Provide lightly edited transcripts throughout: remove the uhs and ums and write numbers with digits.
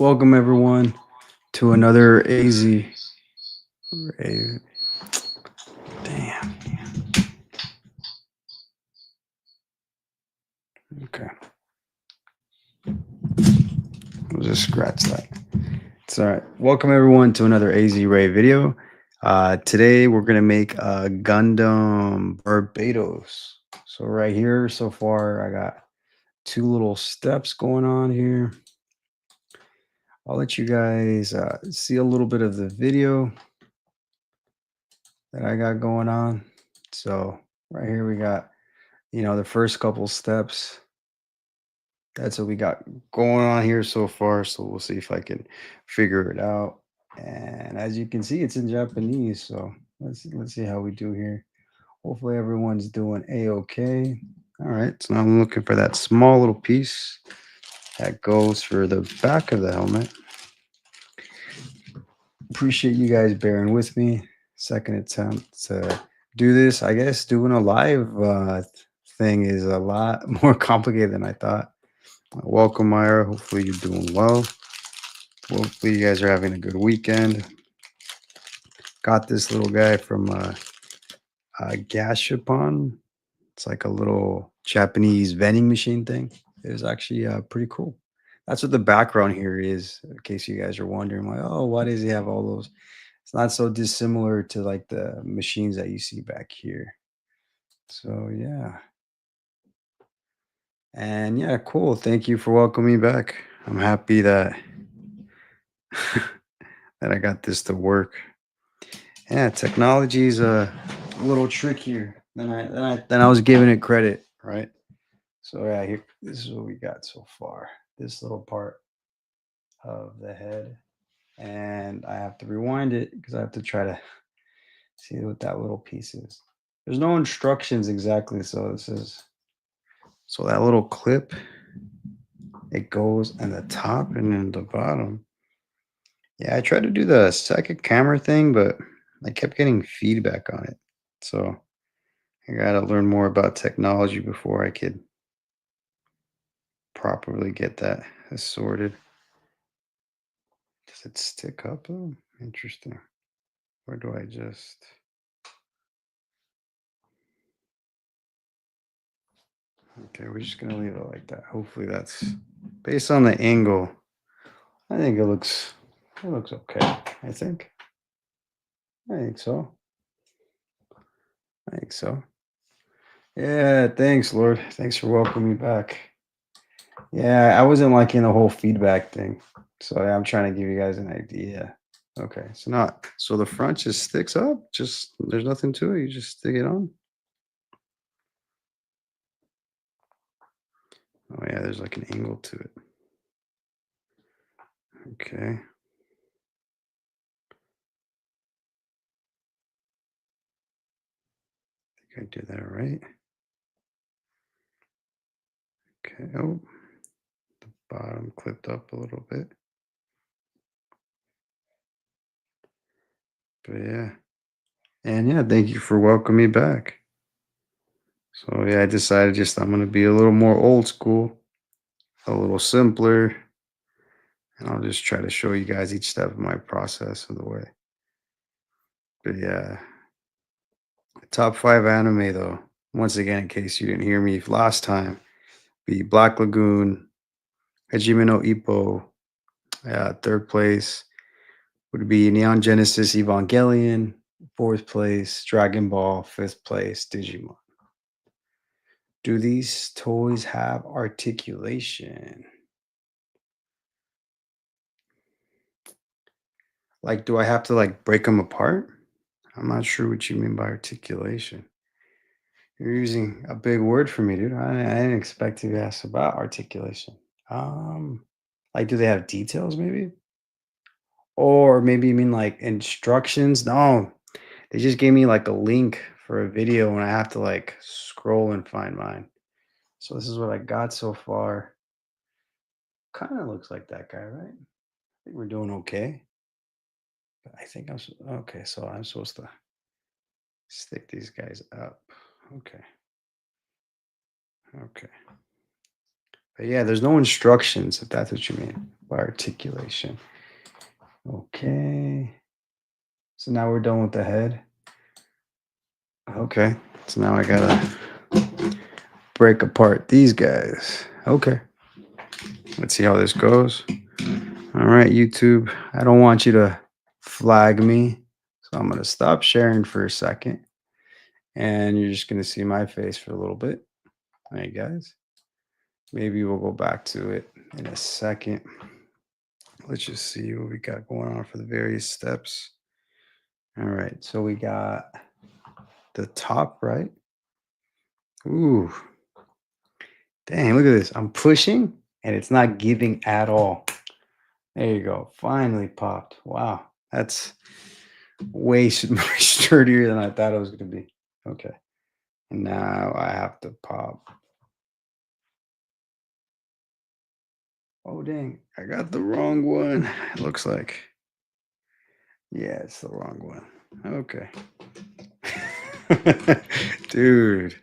Welcome everyone to another AZ. A- Damn. Okay. We'll just scratch that. It's all right. Welcome everyone to another AZ Ray video. Today we're gonna make a Gundam Barbatos. So right here, so far, I got two little steps going on here. I'll let you guys see a little bit of the video that I got going on. So right here we got, the first couple steps. That's what we got going on here so far. So we'll see if I can figure it out. And as you can see, it's in Japanese. So let's see how we do here. Hopefully everyone's doing a-okay. All right. So now I'm looking for that small little piece that goes for the back of the helmet. Appreciate you guys bearing with me. Second attempt to do this. I guess doing a live thing is a lot more complicated than I thought. Welcome, Myra. Hopefully you're doing well. Hopefully you guys are having a good weekend. Got this little guy from Gashapon. It's like a little Japanese vending machine thing. It was actually pretty cool. That's what the background here is, in case you guys are wondering, like, oh, why does he have all those? It's not so dissimilar to like the machines that you see back here. So yeah. And yeah, cool. Thank you for welcoming me back. I'm happy that that I got this to work. Yeah, technology is a little trickier than I was giving it credit, right? So yeah, here this is what we got so far. This little part of the head, and I have to rewind it because I have to try to see what that little piece is. There's no instructions exactly, so this is so that little clip it goes in the top and then the bottom. Yeah, I tried to do the second camera thing, but I kept getting feedback on it. So I gotta learn more about technology before I could properly get that sorted. Does it stick up though? Interesting. Or do I just okay, we're just gonna leave it like that. Hopefully that's based on the angle. I think it looks okay. I think. I think so. I think so. Yeah, thanks, Lord. Thanks for welcoming me back. Yeah, I wasn't liking the whole feedback thing. So yeah, I'm trying to give you guys an idea. Okay, so not so the front just sticks up. Just there's nothing to it. You just stick it on. Oh yeah, there's like an angle to it. Okay. I think I did that right. Okay. Oh, bottom clipped up a little bit. But yeah. And yeah, thank you for welcoming me back. So yeah, I decided just I'm gonna be a little more old school, a little simpler, and I'll just try to show you guys each step of my process of the way. But yeah, top five anime though. Once again, in case you didn't hear me last time, be Black Lagoon, Hajime no Ippo, third place would be Neon Genesis Evangelion, fourth place Dragon Ball, fifth place Digimon. Do these toys have articulation? Like, do I have to like break them apart? I'm not sure what you mean by articulation. You're using a big word for me, dude. I didn't expect to ask about articulation. Um, like, do they have details, maybe? Or maybe you mean like instructions? No, they just gave me like a link for a video, and I have to like scroll and find mine. So this is what I got so far. Kind of looks like that guy, right? I think we're doing okay. But I think okay. So I'm supposed to stick these guys up. Okay. Okay. But yeah, there's no instructions if that's what you mean by articulation. Okay. So now we're done with the head. Okay. So now I gotta break apart these guys. Okay. Let's see how this goes. All right, YouTube. I don't want you to flag me. So I'm gonna stop sharing for a second. And you're just gonna see my face for a little bit. All right, guys. Maybe we'll go back to it in a second. Let's just see what we got going on for the various steps. All right, so we got the top, right? Ooh, dang, look at this. I'm pushing and it's not giving at all. There you go. Finally popped. Wow, that's way more sturdier than I thought it was going to be. Okay, and now I have to pop. Oh, dang, I got the wrong one. It looks like. Yeah, it's the wrong one. Okay. Dude,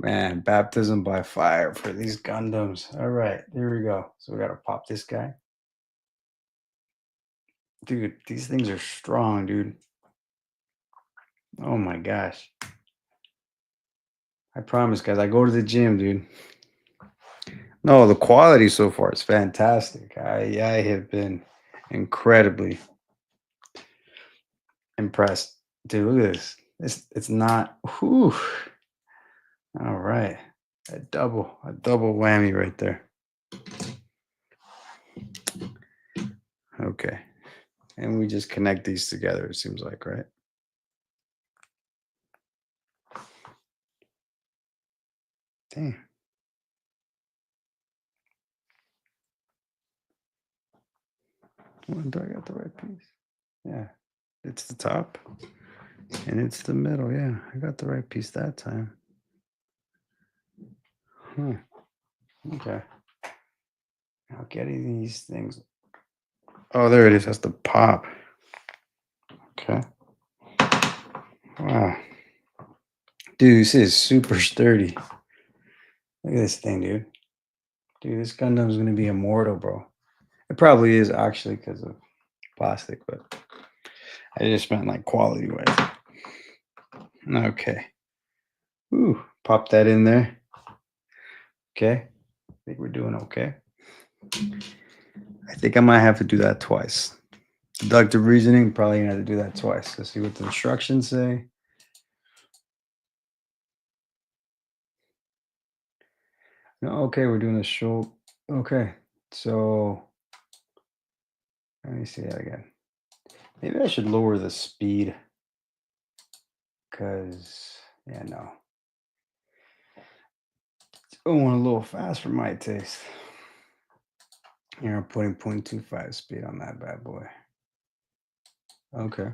man, baptism by fire for these Gundams. All right, there we go. So we got to pop this guy. Dude, these things are strong, dude. Oh my gosh. I promise, guys, I go to the gym, dude. No, the quality so far is fantastic. I have been incredibly impressed. Dude, look at this. It's not. Whew. All right. A double whammy right there. Okay. And we just connect these together, it seems like, right? Damn. Well, do I got the right piece? Yeah. It's the top and it's the middle. Yeah. I got the right piece that time. Huh. Okay. Now getting these things. Oh, there it is. That's the pop. Okay. Wow. Dude, this is super sturdy. Look at this thing, dude. Dude, this Gundam's gonna be immortal, bro. It probably is actually because of plastic, but I just meant like quality wise. Okay. Ooh, pop that in there. Okay. I think we're doing okay. I think I might have to do that twice. Deductive reasoning, probably gonna have to do that twice. Let's see what the instructions say. No, okay, we're doing the shoulder. Okay, so let me see that again. Maybe I should lower the speed because, yeah, no. It's going a little fast for my taste. Here, I'm putting 0.25 speed on that bad boy. Okay.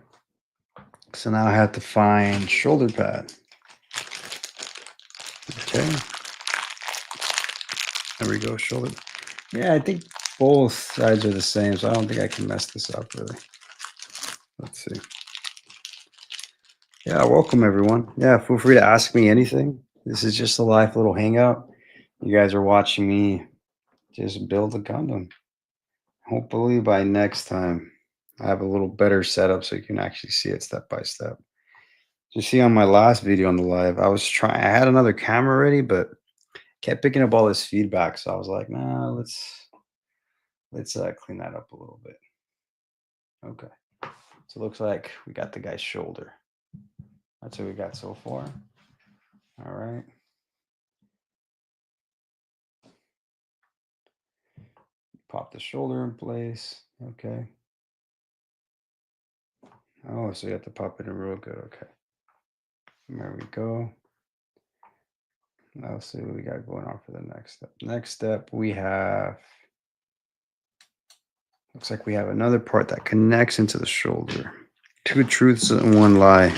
So now I have to find shoulder pad. Okay. There we go, shoulder. Yeah, I think both sides are the same, so I don't think I can mess this up really. Let's see. Yeah, welcome everyone. Yeah, feel free to ask me anything. This is just a live little hangout. You guys are watching me just build a Gundam. Hopefully by next time I have a little better setup so you can actually see it step by step. You see on my last video on the live, I had another camera ready, but kept picking up all this feedback. So I was like, nah, let's clean that up a little bit. Okay. So it looks like we got the guy's shoulder. That's what we got so far. All right. Pop the shoulder in place. Okay. Oh, so you have to pop it in real good. Okay. There we go. Now let's see what we got going on for the next step. Next step, we have, looks like we have another part that connects into the shoulder. Two truths and one lie.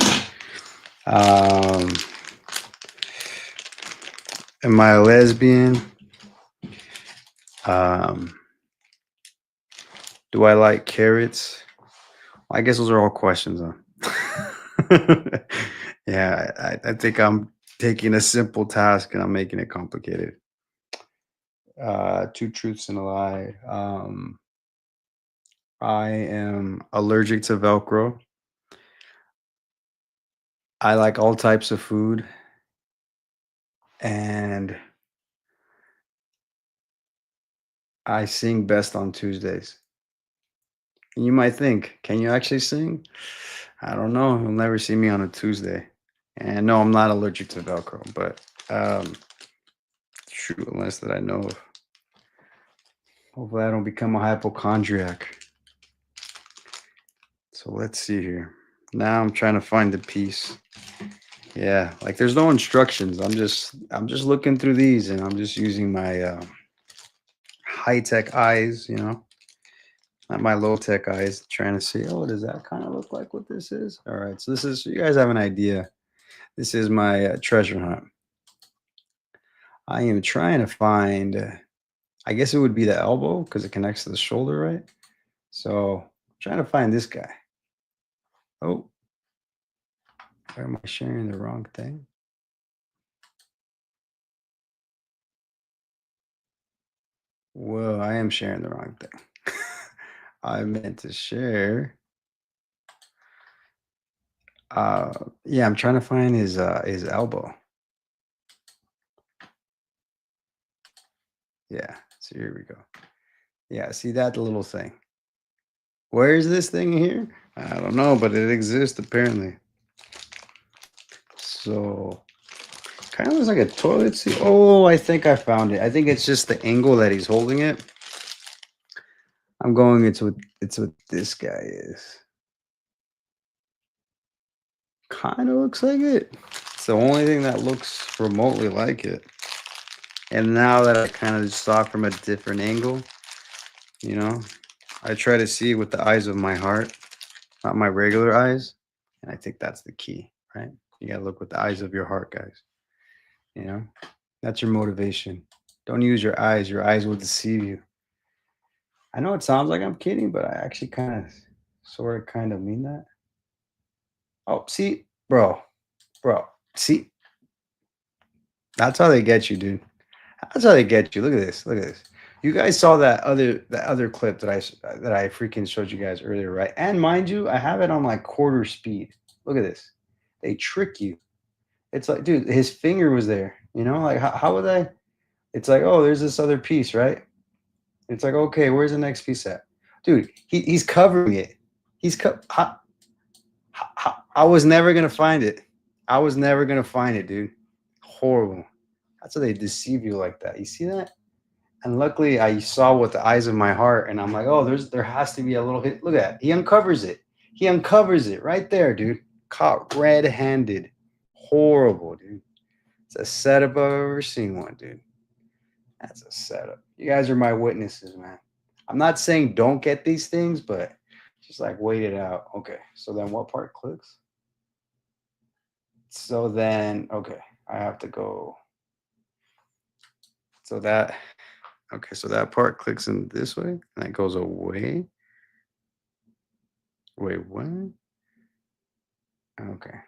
Am I a lesbian? Do I like carrots? I guess those are all questions, huh? Yeah, I think I'm taking a simple task and I'm making it complicated. Two truths and a lie. I am allergic to Velcro. I like all types of food, and I sing best on Tuesdays. And you might think, can you actually sing? I don't know. You'll never see me on a Tuesday. And no, I'm not allergic to Velcro, but shoot, unless that I know of. Hopefully, I don't become a hypochondriac. So let's see here. Now I'm trying to find the piece. Yeah, like there's no instructions. I'm just looking through these, and I'm just using my high tech eyes, not my low tech eyes, trying to see. Oh, does that kind of look like what this is? All right, so this is so you guys have an idea. This is my treasure hunt. I am trying to find. I guess it would be the elbow because it connects to the shoulder, right? So trying to find this guy. Oh, why am I sharing the wrong thing? Well, I am sharing the wrong thing. I meant to share. Uh, yeah, I'm trying to find his elbow. Yeah, so here we go. Yeah, see that little thing. Where is this thing here? I don't know, but it exists apparently. So kind of looks like a toilet seat. Oh, I think I found it. I think it's just the angle that he's holding it. I'm going. It's what this guy is. Kind of looks like it. It's the only thing that looks remotely like it. And now that I kind of saw it from a different angle, you know, I try to see with the eyes of my heart, not my regular eyes. And I think that's the key, right? You got to look with the eyes of your heart, guys. You know, that's your motivation. Don't use your eyes. Your eyes will deceive you. I know it sounds like I'm kidding, but I actually kind of, sort of, kind of mean that. Oh, see, bro, see, that's how they get you, dude. That's how they get you. Look at this. Look at this. You guys saw that other clip that I freaking showed you guys earlier, right? And mind you, I have it on like quarter speed. Look at this. They trick you. It's like, dude, his finger was there. Like how would I? It's like, oh, there's this other piece, right? It's like, okay, where's the next piece at? Dude, he's covering it. I was never gonna find it. I was never gonna find it, dude. Horrible. That's how they deceive you like that. You see that? And luckily, I saw with the eyes of my heart, and I'm like, oh, there has to be a little hit. Look at that. He uncovers it. He uncovers it right there, dude. Caught red-handed. Horrible, dude. It's a setup I've ever seen one, dude. That's a setup. You guys are my witnesses, man. I'm not saying don't get these things, but just like wait it out. Okay. So then what part clicks? So then, okay, I have to go. So that, okay, so that part clicks in this way and that goes away. Wait, what? Okay.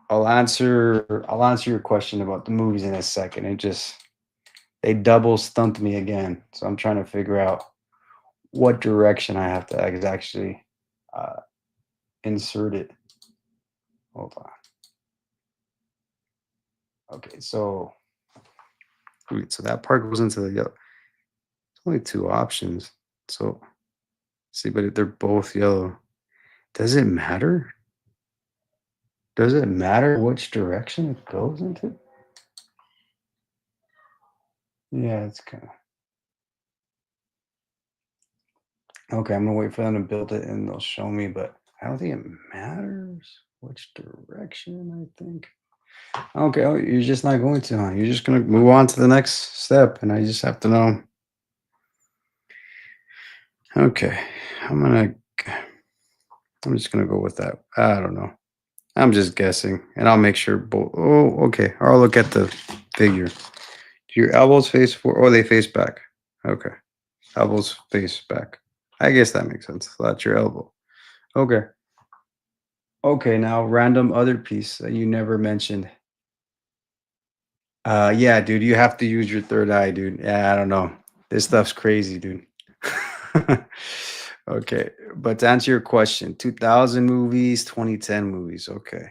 I'll answer your question about the movies in a second. They double stumped me again. So I'm trying to figure out what direction I have to actually uh, insert it. Hold on. Okay, so wait, so that part goes into the yellow. There's only two options. So see, but if they're both yellow, does it matter? Does it matter which direction it goes into? Yeah, it's kind of okay. I'm gonna wait for them to build it and they'll show me, but I don't think it matters which direction. I think. Okay, oh, you're just not going to, huh? You're just gonna move on to the next step, and I just have to know. Okay, I'm gonna. I'm just gonna go with that. I don't know. I'm just guessing, and I'll make sure both. Oh, okay. Or I'll look at the figure. Do your elbows face forward, or they face back? Okay, elbows face back. I guess that makes sense. So that's your elbow. Okay. Okay. Now, random other piece that you never mentioned. Yeah, dude, you have to use your third eye, dude. Yeah, I don't know. This stuff's crazy, dude. Okay, but to answer your question, 2000 movies, 2010 movies. Okay.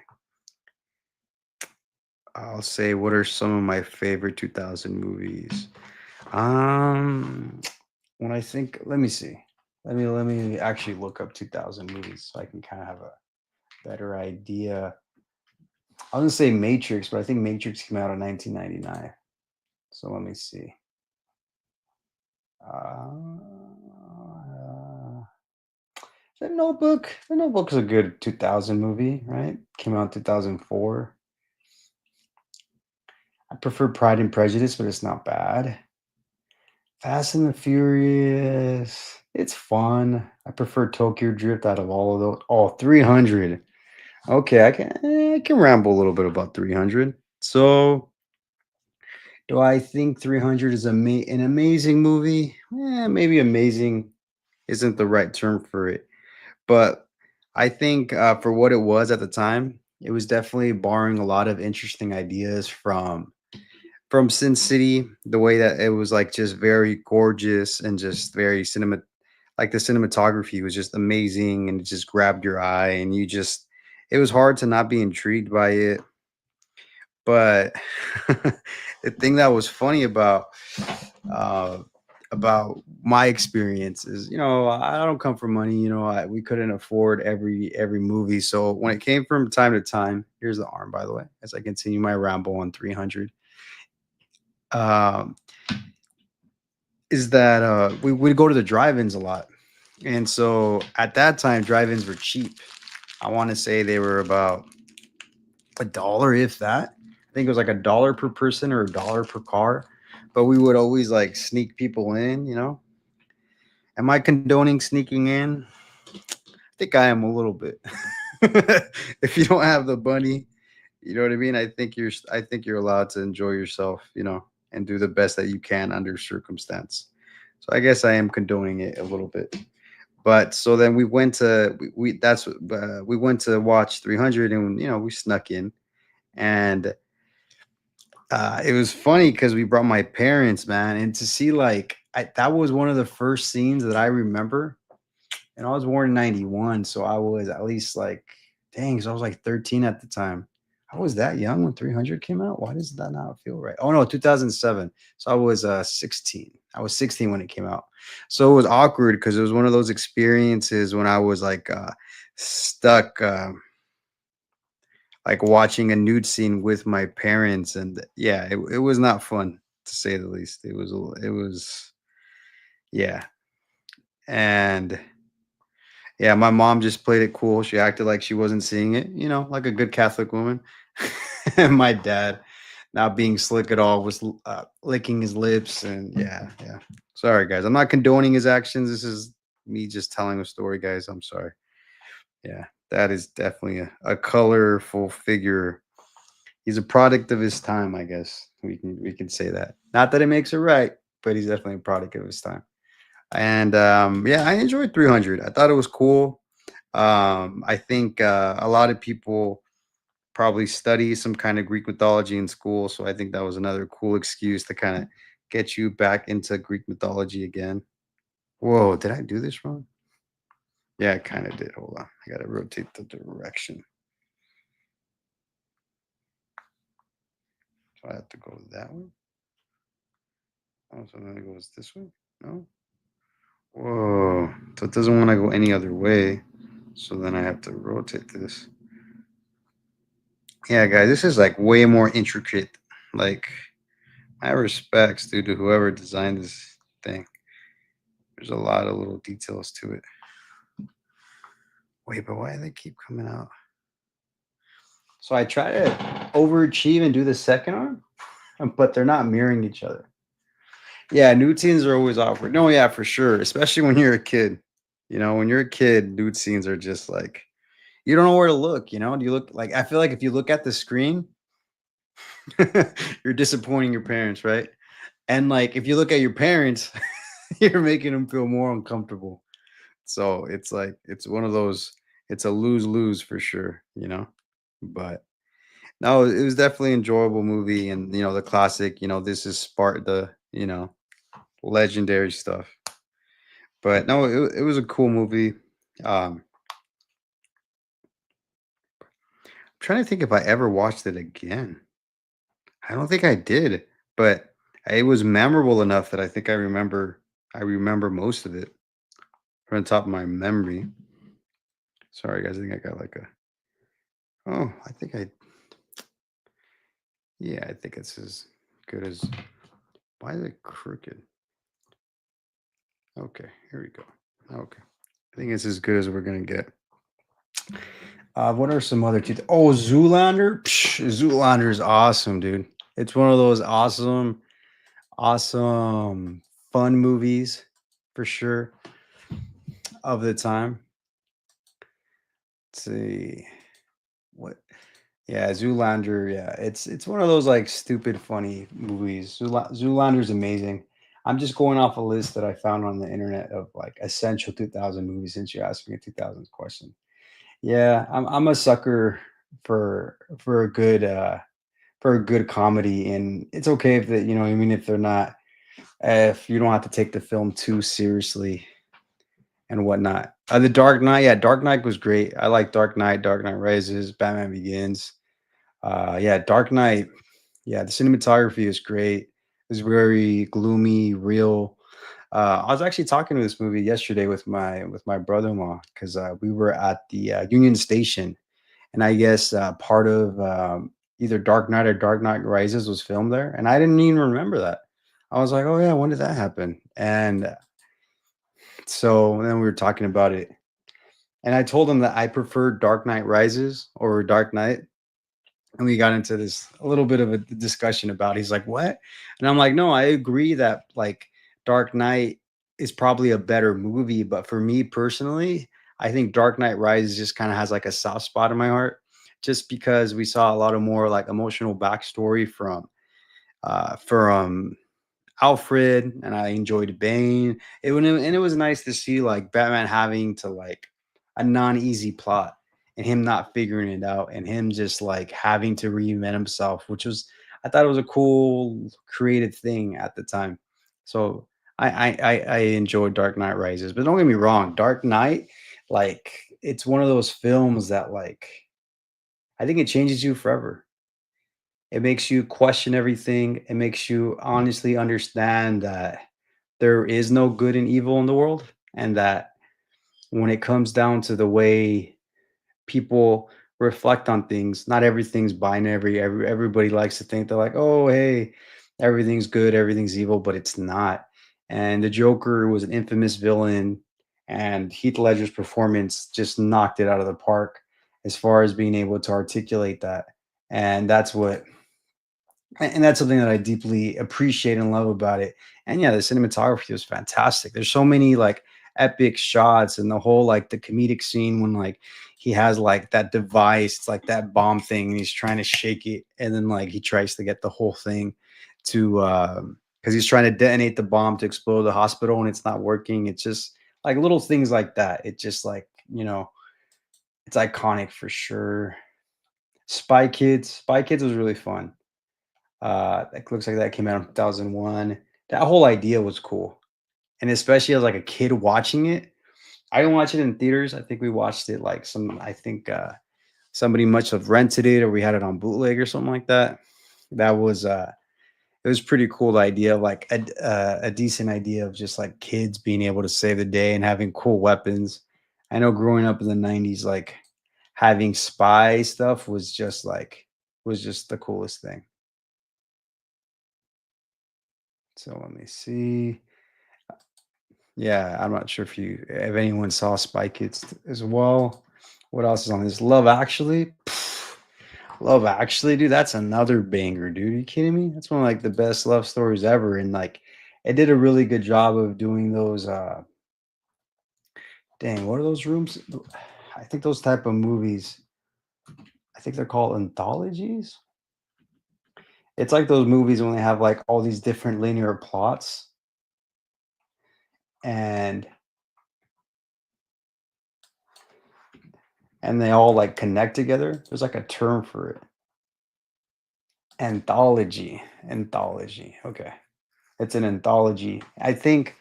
I'll say what are some of my favorite 2000 movies? Um, when I think, let me see. Let me actually look up 2000 movies so I can kind of have a better idea. I was gonna say Matrix, but I think Matrix came out in 1999. So let me see. The Notebook. The Notebook's a good 2000 movie, right? Came out in 2004. I prefer Pride and Prejudice, but it's not bad. Fast and the Furious. It's fun. I prefer Tokyo Drift out of all of those. Oh, 300. Okay, I can ramble a little bit about 300. So, do I think 300 is an amazing movie? Maybe amazing isn't the right term for it. But I think, for what it was at the time, it was definitely borrowing a lot of interesting ideas from Sin City, the way that it was, like, just very gorgeous and just very like, the cinematography was just amazing, and it just grabbed your eye, and you just it was hard to not be intrigued by it. But the thing that was funny uh, about my experience is, I don't come from money. We couldn't afford every movie. So when it came from time to time, here's the arm, by the way, as I continue my ramble on 300. Um, is that we would go to the drive-ins a lot, and so at that time, drive-ins were cheap. I want to say they were about a dollar, if that. I think it was like a dollar per person or a dollar per car. But we would always like sneak people in. Am I condoning sneaking in? I think I am a little bit. If you don't have the money, you know what I mean? I think you're allowed to enjoy yourself, and do the best that you can under circumstance. So I guess I am condoning it a little bit. But so then we went to we went to watch 300, and we snuck in, and it was funny because we brought my parents, man, and to see that was one of the first scenes that I remember. And I was born in '91, so I was at least like, dang, so I was like 13 at the time. I was that young when 300 came out. Why does that not feel right? Oh no, 2007. So I was 16. I was 16 when it came out. So it was awkward because it was one of those experiences when I was like stuck. Like watching a nude scene with my parents, and yeah, it was not fun to say the least. It was yeah. And yeah, my mom just played it cool. She acted like she wasn't seeing it, like a good Catholic woman. And my dad, not being slick at all, was licking his lips, and yeah, yeah. Sorry guys, I'm not condoning his actions. This is me just telling a story, guys. I'm sorry. Yeah, that is definitely a colorful figure. He's a product of his time, I guess. We can say that. Not that it makes it right, but he's definitely a product of his time. And yeah, I enjoyed 300. I thought it was cool. I think a lot of people probably study some kind of Greek mythology in school, so I think that was another cool excuse to kind of get you back into Greek mythology again. Whoa, did I do this wrong? Yeah, I kind of did. Hold on, I gotta rotate the direction. So I have to go that way. Oh, so then it goes this way. No. Whoa. So it doesn't want to go any other way. So then I have to rotate this. Yeah, guys, this is like way more intricate. Like, my respects, dude, to whoever designed this thing. There's a lot of little details to it. Wait, but why do they keep coming out? So I try to overachieve and do the second arm, but they're not mirroring each other. Yeah, nude scenes are always awkward. No, yeah, for sure. Especially when you're a kid. When you're a kid, nude scenes are just like you don't know where to look. Do you look like I feel like if you look at the screen, you're disappointing your parents, right? And like if you look at your parents, you're making them feel more uncomfortable. So it's like it's one of those it's a lose-lose for sure. But No, it was definitely enjoyable movie, and the classic. This is the legendary stuff. But no, it was a cool movie. I'm trying to think if I ever watched it again. I don't think I did, but it was memorable enough that I think I remember most of it from the top of my memory. Sorry guys, I think I got like a oh, I think I yeah, I think it's as good as why is it crooked? Okay, here we go. Okay. I think it's as good as we're gonna get. What are some other two? Oh, Zoolander. Zoolander is awesome, dude. It's one of those awesome, fun movies for sure of the time. Let's see what. Yeah, Zoolander. Yeah, it's one of those like stupid funny movies. Zoolander's amazing. I'm just going off a list that I found on the internet of like essential 2000 movies. Since you asked me a 2000s question, yeah, I'm a sucker for a good comedy, and it's okay if that I mean if they're not if you don't have to take the film too seriously and whatnot. The Dark Knight, yeah, Dark Knight was great. I like Dark Knight, Dark Knight Rises, Batman Begins. Yeah, Dark Knight. Yeah, the cinematography is great. It's very gloomy, real. I was actually talking to this movie yesterday with my brother-in-law because we were at the Union Station, and I guess part of either Dark Knight or Dark Knight Rises was filmed there, and I didn't even remember that. I was like, "Oh yeah, when did that happen?" And so then we were talking about it, and I told him that I prefer Dark Knight Rises over Dark Knight, and we got into this a little bit of a discussion about. He's like, "What?" And I'm like, "No, I agree that like Dark Knight is probably a better movie, but for me personally, I think Dark Knight Rises just kind of has like a soft spot in my heart, just because we saw a lot of more like emotional backstory from Alfred, and I enjoyed Bane. And it was nice to see like Batman having to like a non-easy plot and him not figuring it out and him just like having to reinvent himself, which was I thought it was a cool creative thing at the time. So I enjoyed Dark Knight Rises, but don't get me wrong, Dark Knight, like it's one of those films that like I think it changes you forever. It makes you question everything. It makes you honestly understand that there is no good and evil in the world, and that when it comes down to the way people reflect on things, not everything's binary. Everybody likes to think they're like, oh, hey, everything's good, everything's evil, but it's not. And the Joker was an infamous villain, and Heath Ledger's performance just knocked it out of the park as far as being able to articulate that. And that's something that I deeply appreciate and love about it. And yeah, the cinematography was fantastic. There's so many like epic shots, and the whole like the comedic scene when like he has like that device, it's like that bomb thing, and he's trying to shake it, and then like he tries to get the whole thing to because he's trying to detonate the bomb to explode the hospital, and it's not working. It's just like little things like that. It just like it's iconic for sure. Spy Kids was really fun. It looks like that came out in 2001. That whole idea was cool, and especially as like a kid watching it. I didn't watch it in theaters. I think we watched it like I think somebody must have rented it, or we had it on bootleg or something like that. That was it was pretty cool. The idea of like a decent idea of just like kids being able to save the day and having cool weapons. I know growing up in the '90s, like having spy stuff was just the coolest thing. So let me see. Yeah, I'm not sure if anyone saw Spy Kids as well. What else is on this? Love Actually. Love Actually, dude, that's another banger, dude. Are you kidding me? That's one of like the best love stories ever. And like it did a really good job of doing those dang, what are those rooms? I think those type of movies, I think they're called anthologies. It's like those movies when they have like all these different linear plots and they all like connect together. There's like a term for it. Anthology. Anthology. Okay. It's an anthology. I think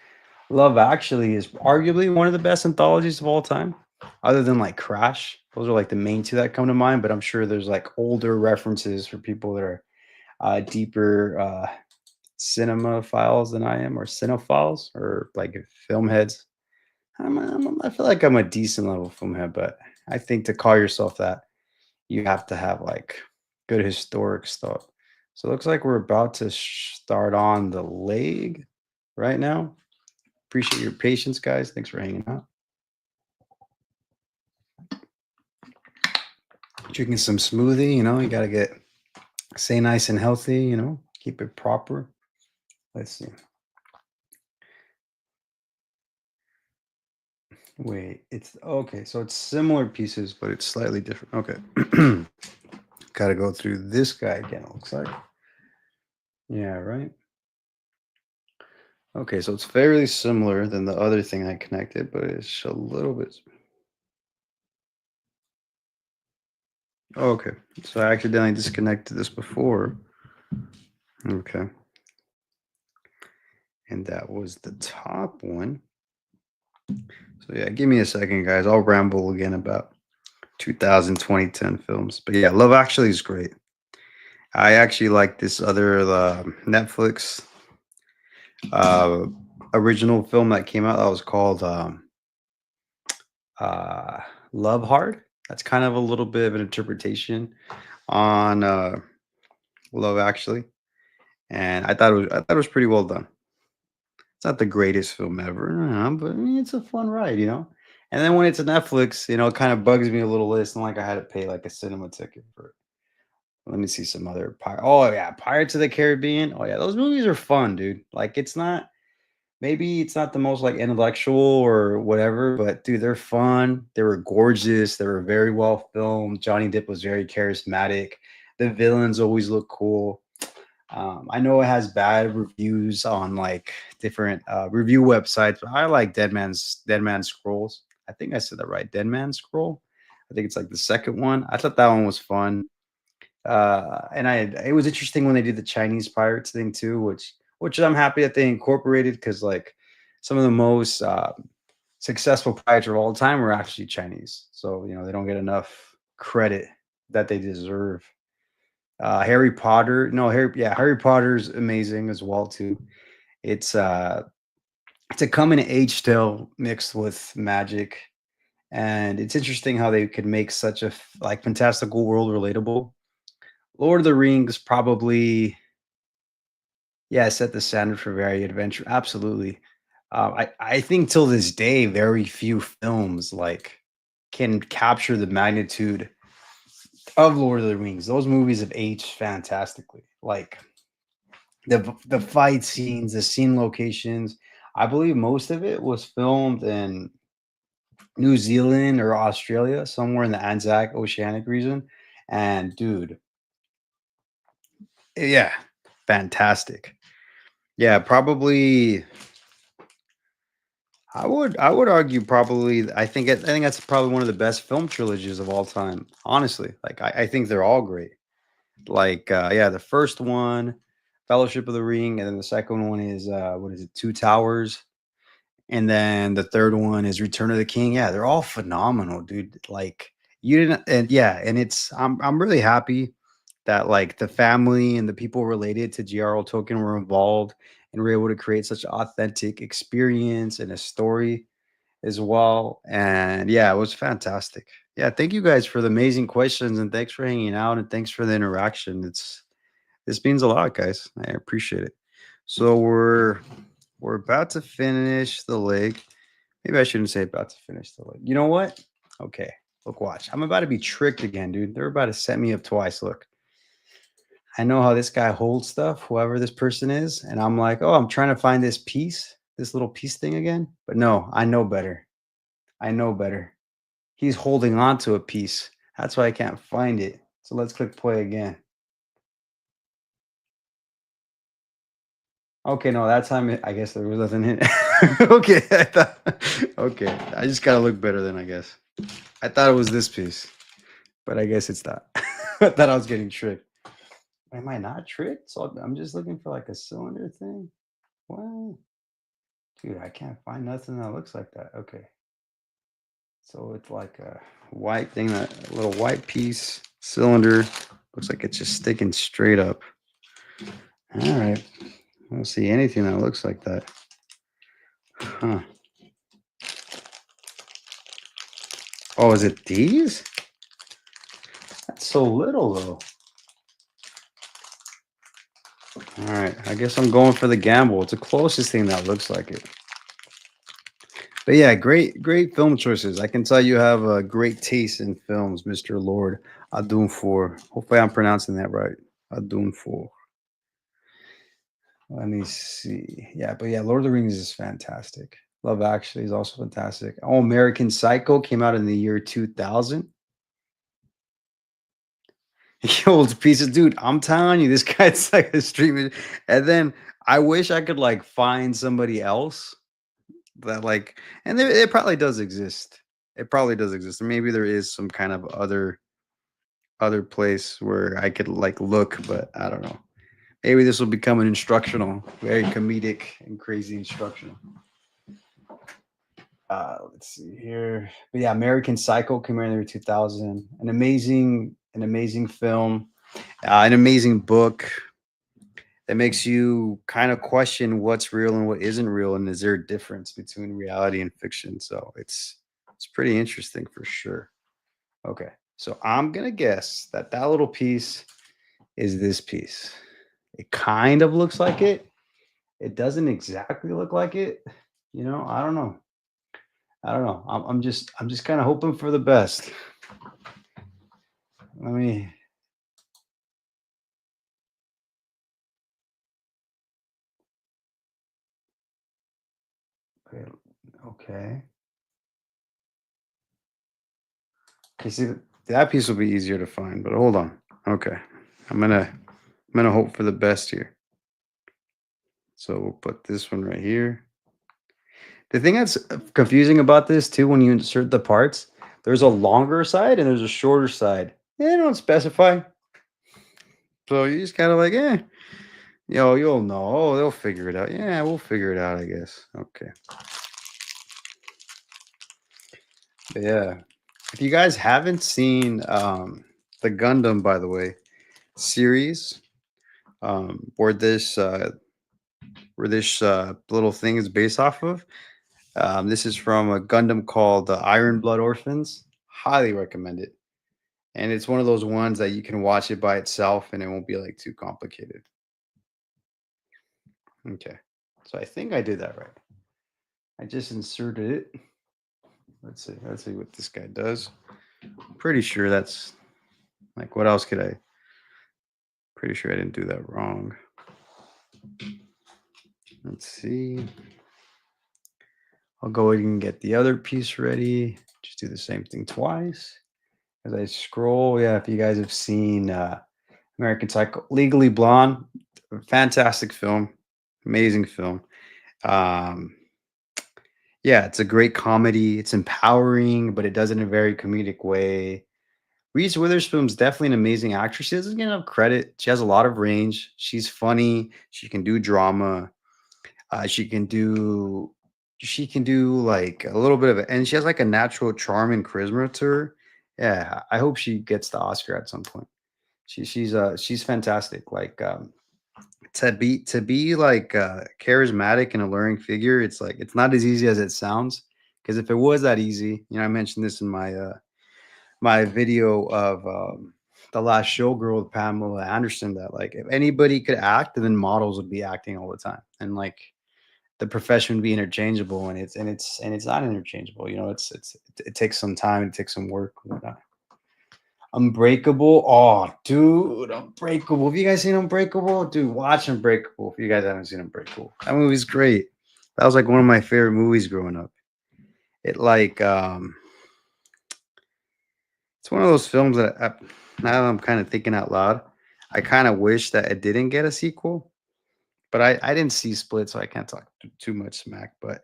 Love Actually is arguably one of the best anthologies of all time, other than like Crash. Those are like the main two that come to mind, but I'm sure there's like older references for people that are deeper cinema files than I am, or cinephiles, or like film heads. I feel like I'm a decent level film head, but I think to call yourself that, you have to have like good historic stuff. So it looks like we're about to start on the leg right now. Appreciate your patience, guys. Thanks for hanging out. Drinking some smoothie, you got to stay nice and healthy, keep it proper. Let's see. Wait, it's okay. So it's similar pieces, but it's slightly different. Okay. Got to go through this guy again, it looks like. Yeah, right. Okay, so it's fairly similar than the other thing I connected, but it's a little bit. Okay, so I accidentally disconnected this before. Okay, and that was the top one. So yeah, give me a second, guys. I'll ramble again about 2000, 2010 films. But yeah, Love Actually is great. I actually like this other Netflix uh, original film that came out that was called uh, Love Hard. That's kind of a little bit of an interpretation on Love Actually, and I thought it was pretty well done. It's not the greatest film ever, but I mean, it's a fun ride. And then when it's a Netflix, it kind of bugs me a little less. Not like I had to pay like a cinema ticket for it. Let me see some other Oh yeah, Pirates of the Caribbean. Oh yeah, those movies are fun, dude. Like maybe it's not the most like intellectual or whatever, but dude, they're fun. They were gorgeous. They were very well filmed. Johnny Depp was very charismatic. The villains always look cool. I know it has bad reviews on like different review websites, but I like Dead Man Scrolls. I think I said that right. Dead Man Scroll. I think it's like the second one. I thought that one was fun. And it was interesting when they did the Chinese pirates thing too, which I'm happy that they incorporated, because like some of the most successful pirates of all time were actually Chinese. So they don't get enough credit that they deserve. Harry Potter, no, Harry Potter's amazing as well too. It's uh, it's a coming of age tale mixed with magic, and it's interesting how they could make such a like fantastical world relatable. Lord of the Rings probably, yeah, set the standard for very adventure. Absolutely. I think till this day, very few films like can capture the magnitude of Lord of the Rings. Those movies have aged fantastically. Like the fight scenes, the scene locations. I believe most of it was filmed in New Zealand or Australia, somewhere in the Anzac Oceanic region. And dude, yeah, fantastic. Yeah, probably. I would argue probably. I think that's probably one of the best film trilogies of all time. Honestly, like I think they're all great. Like yeah, the first one, Fellowship of the Ring, and then the second one is what is it, Two Towers, and then the third one is Return of the King. Yeah, they're all phenomenal, dude. Like you didn't, and yeah, and I'm really happy that like the family and the people related to G.R.L. Tolkien were involved and were able to create such an authentic experience and a story as well. And yeah, it was fantastic. Yeah, thank you guys for the amazing questions, and thanks for hanging out, and thanks for the interaction. This means a lot, guys. I appreciate it. So we're about to finish the leg. Maybe I shouldn't say about to finish the leg. You know what? Okay. Look, watch. I'm about to be tricked again, dude. They're about to set me up twice. Look, I know how this guy holds stuff, whoever this person is. And I'm like, oh, I'm trying to find this piece, this little piece thing again. But no, I know better. I know better. He's holding on to a piece. That's why I can't find it. So let's click play again. Okay, no, that time I guess there was nothing in it. Okay, okay. I just gotta look better then, I guess. I thought it was this piece, but I guess it's not. I thought I was getting tricked. Am I not tricked? So I'm just looking for like a cylinder thing. What? Dude, I can't find nothing that looks like that. Okay. So it's like a white thing, that a little white piece cylinder. Looks like it's just sticking straight up. All right. I don't see anything that looks like that. Huh. Oh, is it these? That's so little though. All right. I guess I'm going for the gamble. It's the closest thing that looks like it. But yeah, great film choices. I can tell you have a great taste in films, Mr. Lord Adunfor. Hopefully I'm pronouncing that right. Adunfor. Let me see. Yeah, but yeah, Lord of the Rings is fantastic. Love Actually is also fantastic. Oh, American Psycho came out in the year 2000. You old piece of dude. I'm telling you, this guy's like a streamer. And then I wish I could like find somebody else that like, and there, it probably does exist. It probably does exist. Maybe there is some kind of other place where I could like look, but I don't know. Maybe this will become an instructional, very comedic and crazy instructional. Let's see here. But yeah, American Psycho came out in the year 2000. An amazing film, an amazing book that makes you kind of question what's real and what isn't real, and is there a difference between reality and fiction? So it's pretty interesting for sure. Okay, so I'm gonna guess that that little piece is this piece. It kind of looks like it. It doesn't exactly look like it. I don't know. I don't know. I'm just kind of hoping for the best. Let me. Okay. Okay. Okay. See, that piece will be easier to find, but hold on. Okay. I'm gonna hope for the best here. So we'll put this one right here. The thing that's confusing about this too, when you insert the parts, there's a longer side and there's a shorter side. They don't specify. So you just kind of like, you'll know. Oh, they'll figure it out. Yeah, we'll figure it out, I guess. Okay. But yeah. If you guys haven't seen the Gundam, by the way, series, where this little thing is based off of, this is from a Gundam called the Iron Blood Orphans. Highly recommend it. And it's one of those ones that you can watch it by itself and it won't be like too complicated. Okay. So I think I did that right. I just inserted it. Let's see. Let's see what this guy does. Pretty sure that's like, what else could I? Pretty sure I didn't do that wrong. Let's see. I'll go ahead and get the other piece ready. Just do the same thing twice. As I scroll, yeah, if you guys have seen American Psycho, Legally Blonde, fantastic film, amazing film. Um, yeah, it's a great comedy. It's empowering, but it does it in a very comedic way. Reese Witherspoon's definitely an amazing actress. She doesn't get enough credit. She has a lot of range. She's funny. She can do drama. She can do like a little bit of it, and she has like a natural charm and charisma to her. Yeah, I hope she gets the Oscar at some point. She's fantastic. Like to be like charismatic and alluring figure, it's like it's not as easy as it sounds. Because if it was that easy, I mentioned this in my video of the last showgirl with Pamela Anderson, that like if anybody could act, then models would be acting all the time, and like the profession would be interchangeable, and it's not interchangeable. It takes some time, it takes some work. And whatnot. Unbreakable. Oh, dude, Unbreakable. Have you guys seen Unbreakable? Dude, watch Unbreakable if you guys haven't seen Unbreakable. That movie's great. That was like one of my favorite movies growing up. It like it's one of those films that now that I'm kind of thinking out loud, I kind of wish that it didn't get a sequel. But I didn't see Split, so I can't talk too much smack. But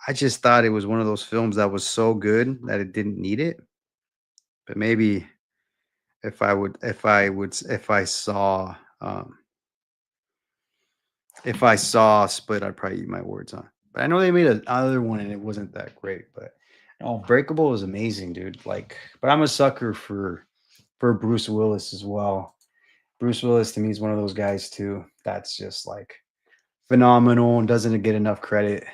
I just thought it was one of those films that was so good that it didn't need it. But if I saw if I saw Split, I'd probably eat my words on. But I know they made another one and it wasn't that great. But oh, Breakable is amazing, dude. Like, but I'm a sucker for Bruce Willis as well. Bruce Willis to me is one of those guys too. That's just like phenomenal and doesn't get enough credit,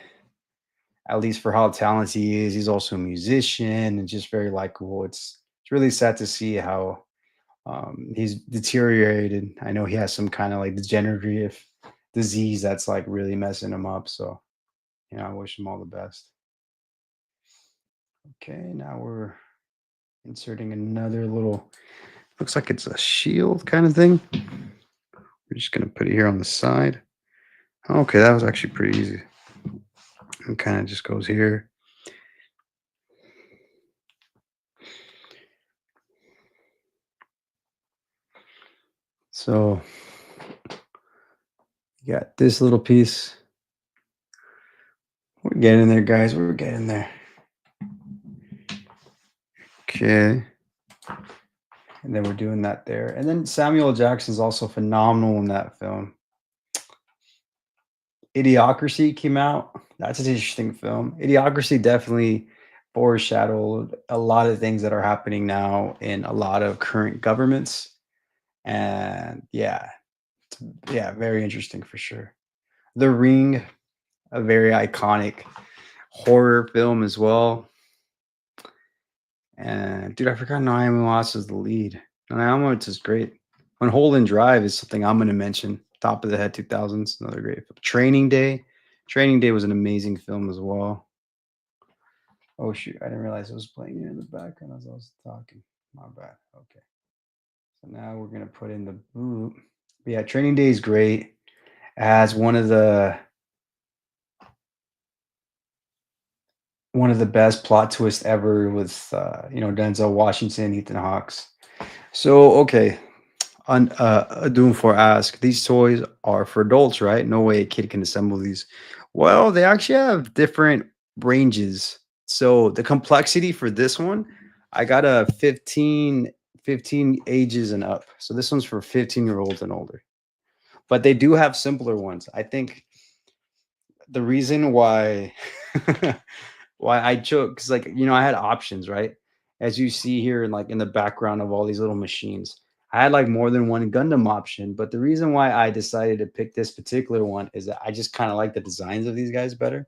at least for how talented he is. He's also a musician and just very likable. It's really sad to see how he's deteriorated. I know he has some kind of like degenerative disease that's like really messing him up. So, I wish him all the best. Okay, now we're inserting another little, looks like it's a shield kind of thing. We're just going to put it here on the side. Okay, that was actually pretty easy. And kind of just goes here. So, you got this little piece. We're getting there, guys. We're getting there. Okay. And then we're doing that there. And then Samuel L. Jackson's also phenomenal in that film. Idiocracy came out. That's an interesting film. Idiocracy definitely foreshadowed a lot of things that are happening now in a lot of current governments. And yeah, very interesting for sure. The Ring, a very iconic horror film as well. And dude, I forgot Naomi Watts is the lead. Naomi Watts is great. Mulholland Drive is something I'm going to mention. Top of the Head 2000s, another great film. Training Day. Training Day was an amazing film as well. Oh shoot, I didn't realize it was playing in the background as I was talking. My bad. Okay. So now we're gonna put in the boot. But yeah, Training Day is great. As one of the best plot twists ever with Denzel Washington, Ethan Hawke's. So okay, on Doom for ask, these toys are for adults, right? No way a kid can assemble these. Well, they actually have different ranges. So the complexity for this one, I got a 15 ages and up. So this one's for 15-year-olds and older. But they do have simpler ones. I think the reason why why I chose, because like I had options, right? As you see here, in the background of all these little machines, I had like more than one Gundam option. But the reason why I decided to pick this particular one is that I just kind of like the designs of these guys better.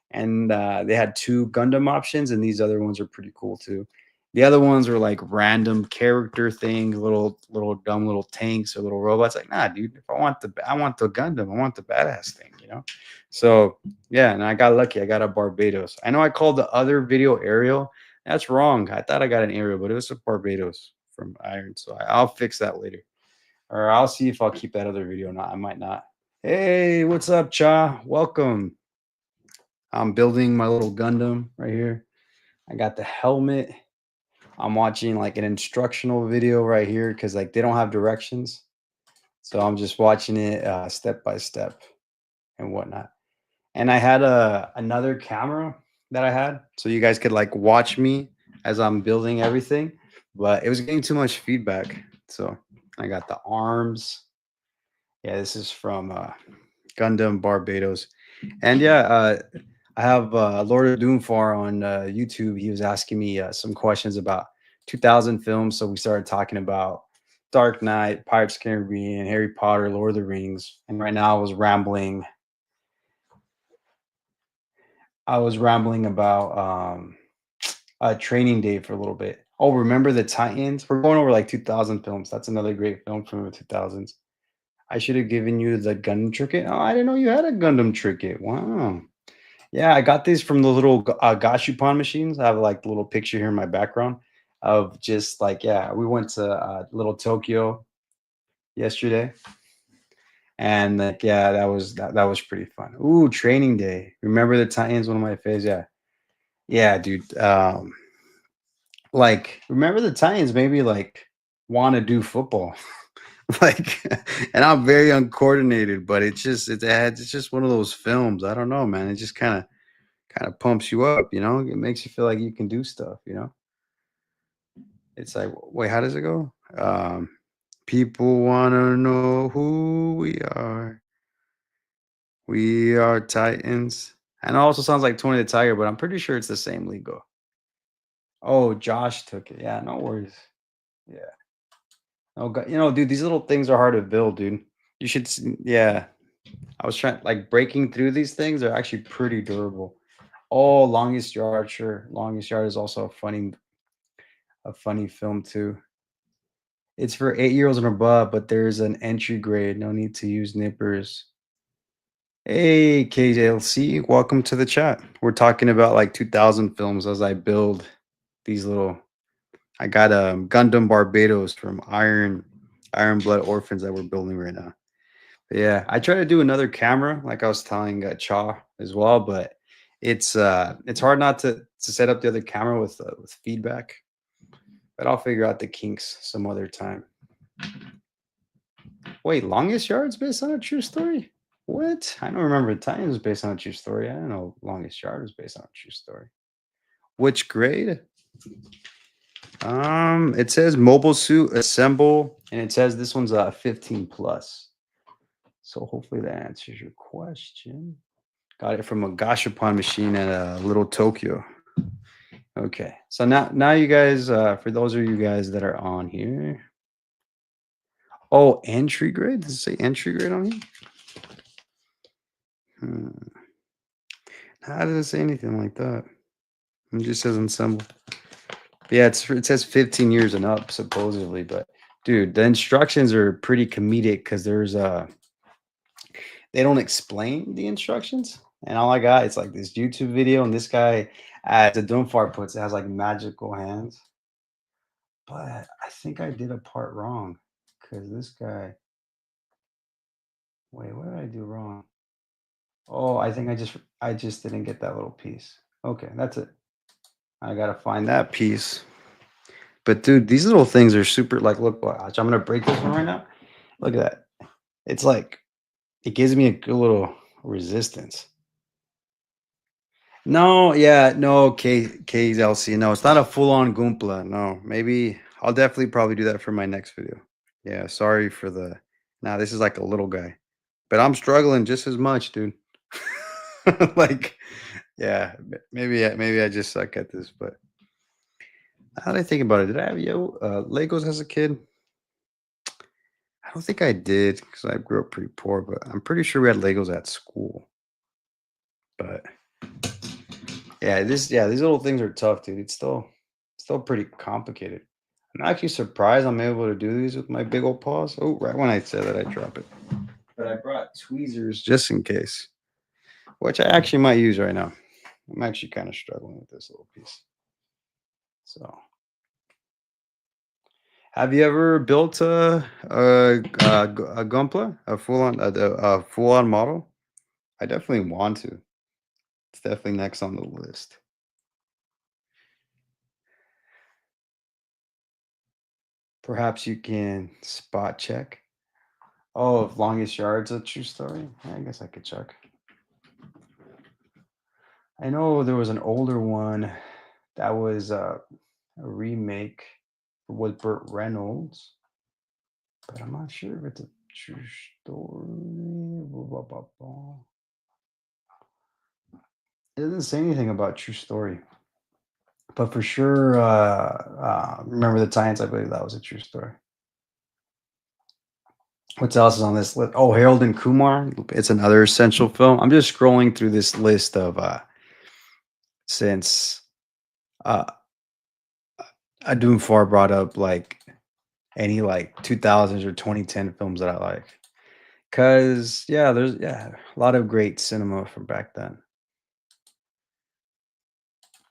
And they had two Gundam options, and these other ones are pretty cool too. The other ones were like random character things, little dumb little tanks or little robots. Like, nah, dude, if I want the Gundam, I want the badass thing. So yeah, and I got lucky. I got a Barbatos. I know I called the other video Ariel. That's wrong. I thought I got an Ariel, but it was a Barbatos from Iron. So I'll fix that later, or I'll see if I'll keep that other video or not. I might not. Hey, what's up, Cha? Welcome. I'm building my little Gundam right here. I got the helmet. I'm watching like an instructional video right here because like they don't have directions. So I'm just watching it step by step and whatnot. And I had another camera that I had so you guys could like watch me as I'm building everything, but it was getting too much feedback. So I got the arms. Yeah, this is from Gundam Barbados. And yeah, I have Lord of Doomfar on YouTube. He was asking me some questions about 2000 films. So we started talking about Dark Knight, Pirates of the Caribbean, Harry Potter, Lord of the Rings. And right now I was rambling. I was rambling about Training Day for a little bit. Oh, remember the Titans? We're going over like 2000 films. That's another great film from the 2000s. I should have given you the Gundam trinket. Oh, I didn't know you had a Gundam trinket. Wow. Yeah, I got these from the little Gashupan machines. I have like the little picture here in my background of just like, yeah, we went to little Tokyo yesterday. And like, yeah, that was pretty fun. Ooh, Training Day. Remember the Titans? One of my favorites. Yeah. Yeah, dude. Like, remember the Titans maybe like want to do football. Like, and I'm very uncoordinated, but it's just one of those films. I don't know, man. It just kind of pumps you up, It makes you feel like you can do stuff. It's like, wait, how does it go? People want to know who we are. We are Titans. And it also sounds like Tony the Tiger, but I'm pretty sure it's the same legal. Oh, Josh took it. Yeah, no worries. Yeah. Oh, God. Dude, these little things are hard to build, dude. You should, yeah. I was trying, like, breaking through these things are actually pretty durable. Oh, Longest Yard, sure. Longest Yard is also a funny film too. It's for 8-year-olds and above, but there's an entry grade. No need to use nippers. Hey, KJLC, welcome to the chat. We're talking about like 2000 films as I build these little. I got Gundam Barbatos from Iron Blood Orphans that we're building right now. But yeah, I try to do another camera, like I was telling Chaw as well, but it's hard not to set up the other camera with feedback. But I'll figure out the kinks some other time. Wait, Longest Yard's based on a true story? What? I don't remember Titan was based on a true story. I don't know Longest Yard was based on a true story. Which grade? It says mobile suit assemble, and it says this one's a 15 plus. So hopefully that answers your question. Got it from a gashapon machine at Little Tokyo. Okay, so now you guys, for those of you guys that are on here. Oh, entry grade? Does it say entry grade on here? How does it say anything like that? It just says ensemble. Yeah, it says 15 years and up, supposedly. But dude, the instructions are pretty comedic because they don't explain the instructions. And all I got is like this YouTube video, and this guy, as a Doomfar puts it, has like magical hands. But I think I did a part wrong because this guy. Wait, what did I do wrong? Oh, I think I just didn't get that little piece. Okay, that's it. I gotta find that piece. But dude, these little things are super. Like, look, watch. I'm gonna break this one right now. Look at that. It's like it gives me a good little resistance. No, yeah, no, KZLC. No, it's not a full-on Goompla. No, maybe I'll definitely probably do that for my next video. Yeah, sorry for the. Nah, this is like a little guy, but I'm struggling just as much, dude. Like, yeah, maybe I just suck at this. But how did I think about it? Did I have Legos as a kid? I don't think I did because I grew up pretty poor, but I'm pretty sure we had Legos at school. But yeah, these little things are tough, dude. It's still pretty complicated. I'm actually surprised I'm able to do these with my big old paws. Oh, right when I said that, I drop it. But I brought tweezers just in case, which I actually might use right now. I'm actually kind of struggling with this little piece. So, have you ever built a Gunpla, a full on model? I definitely want to. It's definitely next on the list. Perhaps you can spot check. Oh, if Longest Yard's a true story? I guess I could check. I know there was an older one that was a remake with Burt Reynolds, but I'm not sure if it's a true story. Blah, blah, blah. It doesn't say anything about true story. But for sure, Remember the Titans, I believe that was a true story. What else is on this list? Oh, Harold and Kumar. It's another essential film. I'm just scrolling through this list of since Doomfar brought up like any like 2000s or 2010 films that I like. Cause there's a lot of great cinema from back then.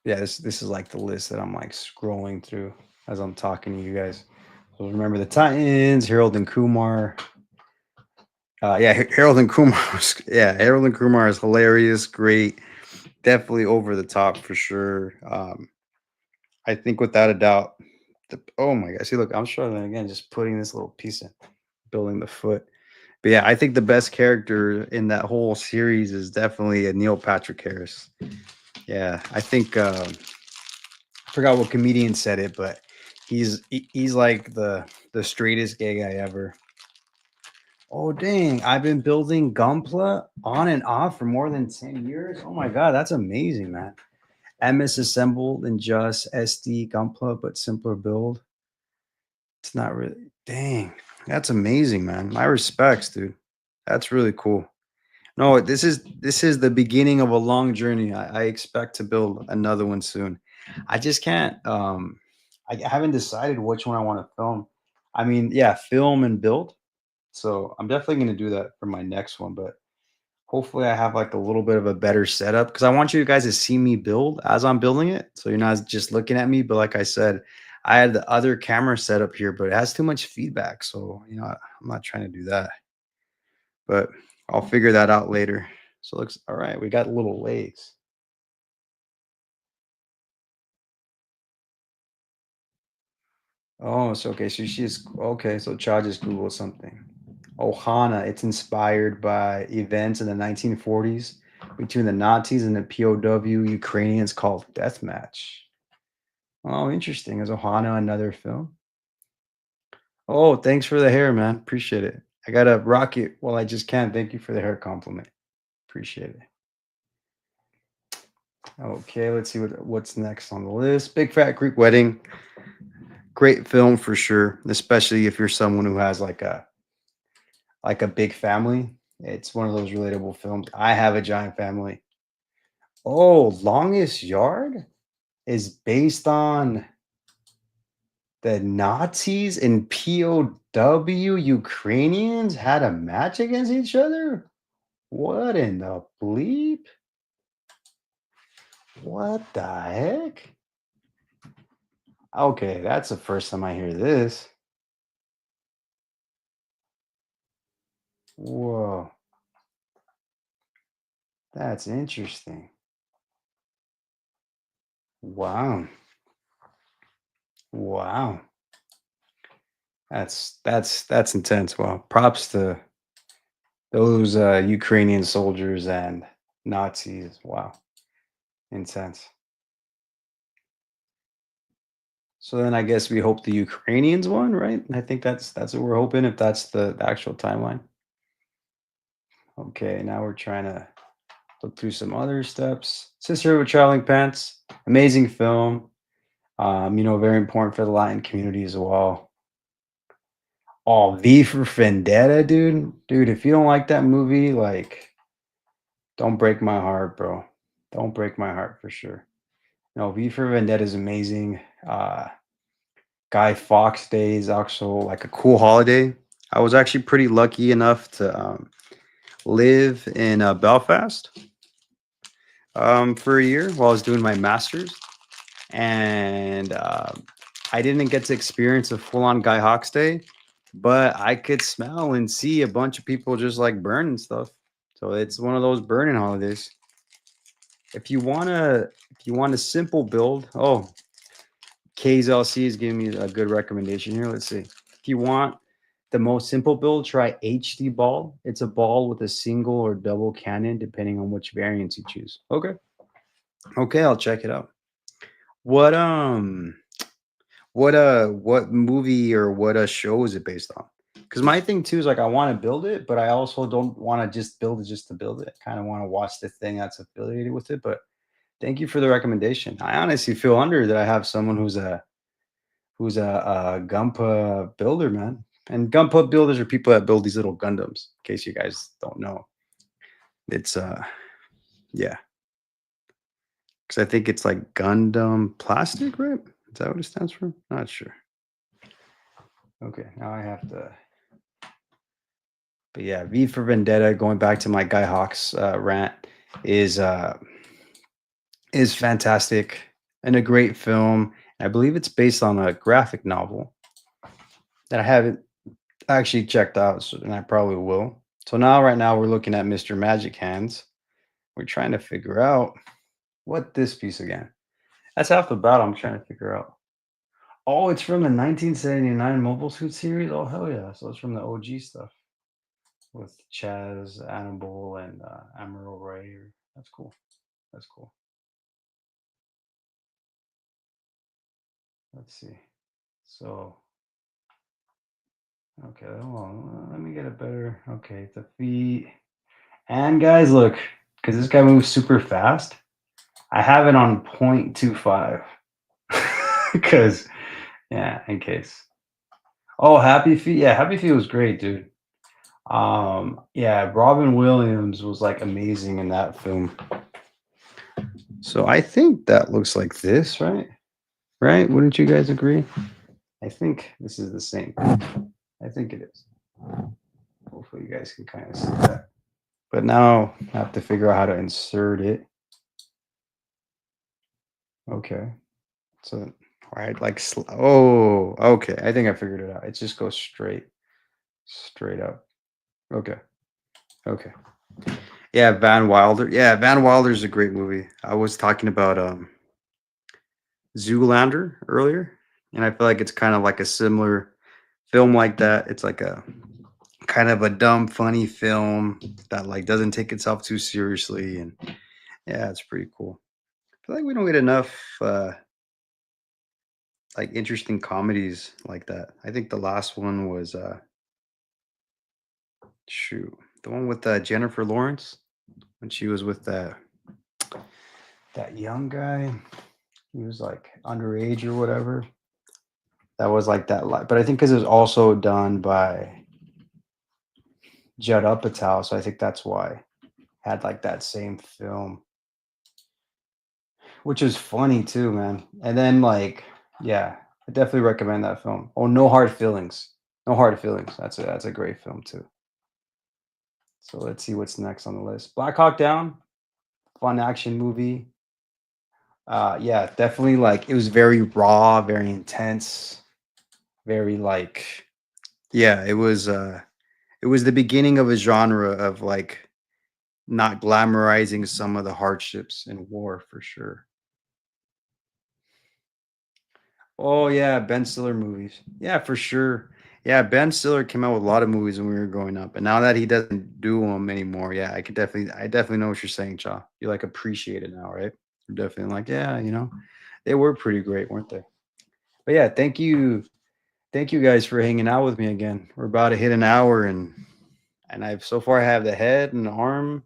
Yeah, this is like the list that I'm like scrolling through as I'm talking to you guys. So Remember the Titans, Harold and Kumar. Harold and Kumar. Harold and Kumar is hilarious, great, definitely over the top for sure. I think without a doubt. Oh my gosh! See, look, I'm struggling again, just putting this little piece in, building the foot. But yeah, I think the best character in that whole series is definitely a Neil Patrick Harris. Yeah, I think I forgot what comedian said it, but He's like the straightest gay guy ever. Oh dang! I've been building Gunpla on and off for more than 10 years. Oh my god, that's amazing, man. MS assembled in just SD Gunpla, but simpler build. It's not really. Dang, that's amazing, man. My respects, dude. That's really cool. No, this is the beginning of a long journey. I expect to build another one soon. I just can't. I haven't decided which one I want to film. I mean, yeah, film and build. So I'm definitely going to do that for my next one. But hopefully, I have like a little bit of a better setup because I want you guys to see me build as I'm building it. So you're not just looking at me. But like I said, I had the other camera set up here, but it has too much feedback. So I'm not trying to do that. But I'll figure that out later. So it looks all right. We got little legs. Oh, so okay. So she's okay. So Cha just Google something. Ohana. It's inspired by events in the 1940s between the Nazis and the POW Ukrainians called deathmatch. Oh, interesting. Is Ohana another film? Oh, thanks for the hair, man. Appreciate it. I gotta rock it while I just can. Thank you for the hair compliment. Appreciate it. Okay, let's see what's next on the list. Big Fat Greek Wedding. Great film for sure, especially if you're someone who has like a big family. It's one of those relatable films. I have a giant family. Oh, Longest Yard is based on the Nazis and POW Ukrainians had a match against each other? What in the bleep? What the heck? Okay, that's the first time I hear this. Whoa, that's interesting. Wow. Wow. That's intense. Wow. Props to those Ukrainian soldiers and Nazis. Wow. Intense. So then I guess we hope the Ukrainians won, right? I think that's what we're hoping if that's the actual timeline. Okay, now we're trying to look through some other steps. Sister with Traveling Pants, amazing film. Very important for the Latin community as well. Oh, V for Vendetta, dude. Dude, if you don't like that movie, like, don't break my heart, bro. Don't break my heart for sure. No, V for Vendetta is amazing. Guy Fawkes Day is also like a cool holiday. I was actually pretty lucky enough to live in Belfast for a year while I was doing my master's, and I didn't get to experience a full-on Guy Fawkes Day, but I could smell and see a bunch of people just like burning stuff. So it's one of those burning holidays. If you want a simple build, oh, KZLC is giving me a good recommendation here. Let's see. If you want the most simple build, try HD ball. It's a ball with a single or double cannon, depending on which variants you choose. Okay. Okay, I'll check it out. What what movie or what show is it based on? Because my thing too is like I want to build it, but I also don't want to just build it just to build it. I kind of want to watch the thing that's affiliated with it. But thank you for the recommendation. I honestly feel under that I have someone who's a Gunpla builder, man. And Gunpla builders are people that build these little Gundams. In case you guys don't know, it's yeah, because I think it's like Gundam plastic, right? Is that what it stands for? Not sure. Okay, now I have to. But yeah, V for Vendetta. Going back to my Guy Hawks rant, is uh is fantastic and a great film. I believe it's based on a graphic novel that I haven't actually checked out, and I probably will. So now, right now, we're looking at Mr. Magic Hands. We're trying to figure out what this piece again. That's half the battle. I'm trying to figure out. Oh, it's from the 1979 Mobile Suit series. Oh hell yeah! So it's from the OG stuff with Chaz, Annabelle, and Amaral Ray. That's cool. That's cool. Let's see. So okay, hold on. Let me get a better. Okay, the feet. And guys, look, because this guy moves super fast. I have it on 0.25. Because yeah, in case. Oh, Happy Feet. Yeah, Happy Feet was great, dude. Yeah, Robin Williams was like amazing in that film. So I think that looks like this, right? Right? Wouldn't you guys agree? I think this is the same. I think it is. Hopefully you guys can kind of see that. But now I have to figure out how to insert it. Okay. So right, like oh, okay. I think I figured it out. It just goes straight up. Okay. Okay. Yeah, Van Wilder. Yeah, Van Wilder's a great movie. I was talking about Zoolander earlier, and I feel like it's kind of like a similar film like that. It's like a kind of a dumb, funny film that like doesn't take itself too seriously, and yeah, it's pretty cool. I feel like we don't get enough like interesting comedies like that. I think the last one was shoot, the one with Jennifer Lawrence when she was with that young guy. He was like underage or whatever. That was like that, but I think because it was also done by Judd Apatow, so I think that's why had like that same film, which is funny too, man. And then like, yeah, I definitely recommend that film. Oh, No Hard Feelings. No Hard Feelings. That's a great film too. So let's see what's next on the list. Black Hawk Down, fun action movie. Yeah, definitely like it was very raw, very intense, very like yeah, it was the beginning of a genre of like not glamorizing some of the hardships in war for sure. Oh yeah, Ben Stiller movies. Yeah, for sure. Yeah, Ben Stiller came out with a lot of movies when we were growing up, and now that he doesn't do them anymore, yeah, I definitely know what you're saying, Cha. You like appreciate it now, right? You're definitely like, yeah, they were pretty great, weren't they? But yeah, thank you guys for hanging out with me again. We're about to hit an hour, and I've so far I have the head and the arm.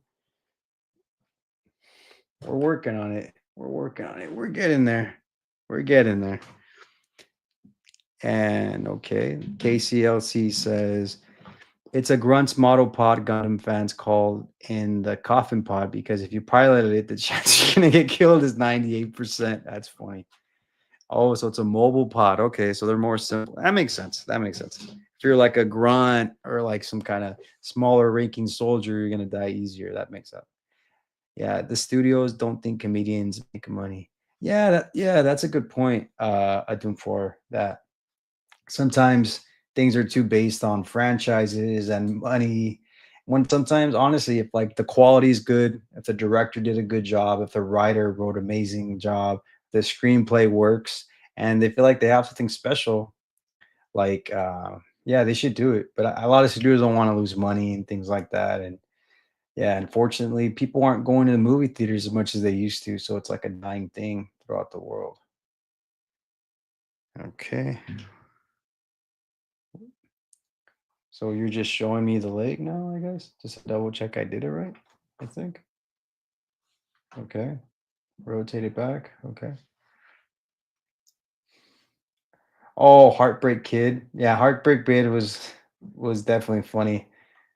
We're working on it. We're working on it. We're getting there. We're getting there. And okay, KCLC says it's a Grunts model pod Gundam fans called in the coffin pod because if you piloted it, the chance you're gonna get killed is 98%. That's funny. Oh, so it's a mobile pod. Okay, so they're more simple. That makes sense. That makes sense. If you're like a grunt or like some kind of smaller ranking soldier, you're gonna die easier. That makes sense. Yeah, the studios don't think comedians make money. Yeah, that's a good point. I do for that. Sometimes things are too based on franchises and money. When sometimes, honestly, if like the quality is good, if the director did a good job, if the writer wrote amazing job, the screenplay works, and they feel like they have something special, like yeah, they should do it. But a lot of studios don't want to lose money and things like that. And yeah, unfortunately, people aren't going to the movie theaters as much as they used to, so it's like a dying thing throughout the world. Okay. So you're just showing me the lake now, I guess? Just to double check I did it right, I think. Okay. Rotate it back. Okay. Oh, Heartbreak Kid. Yeah, Heartbreak Kid was definitely funny.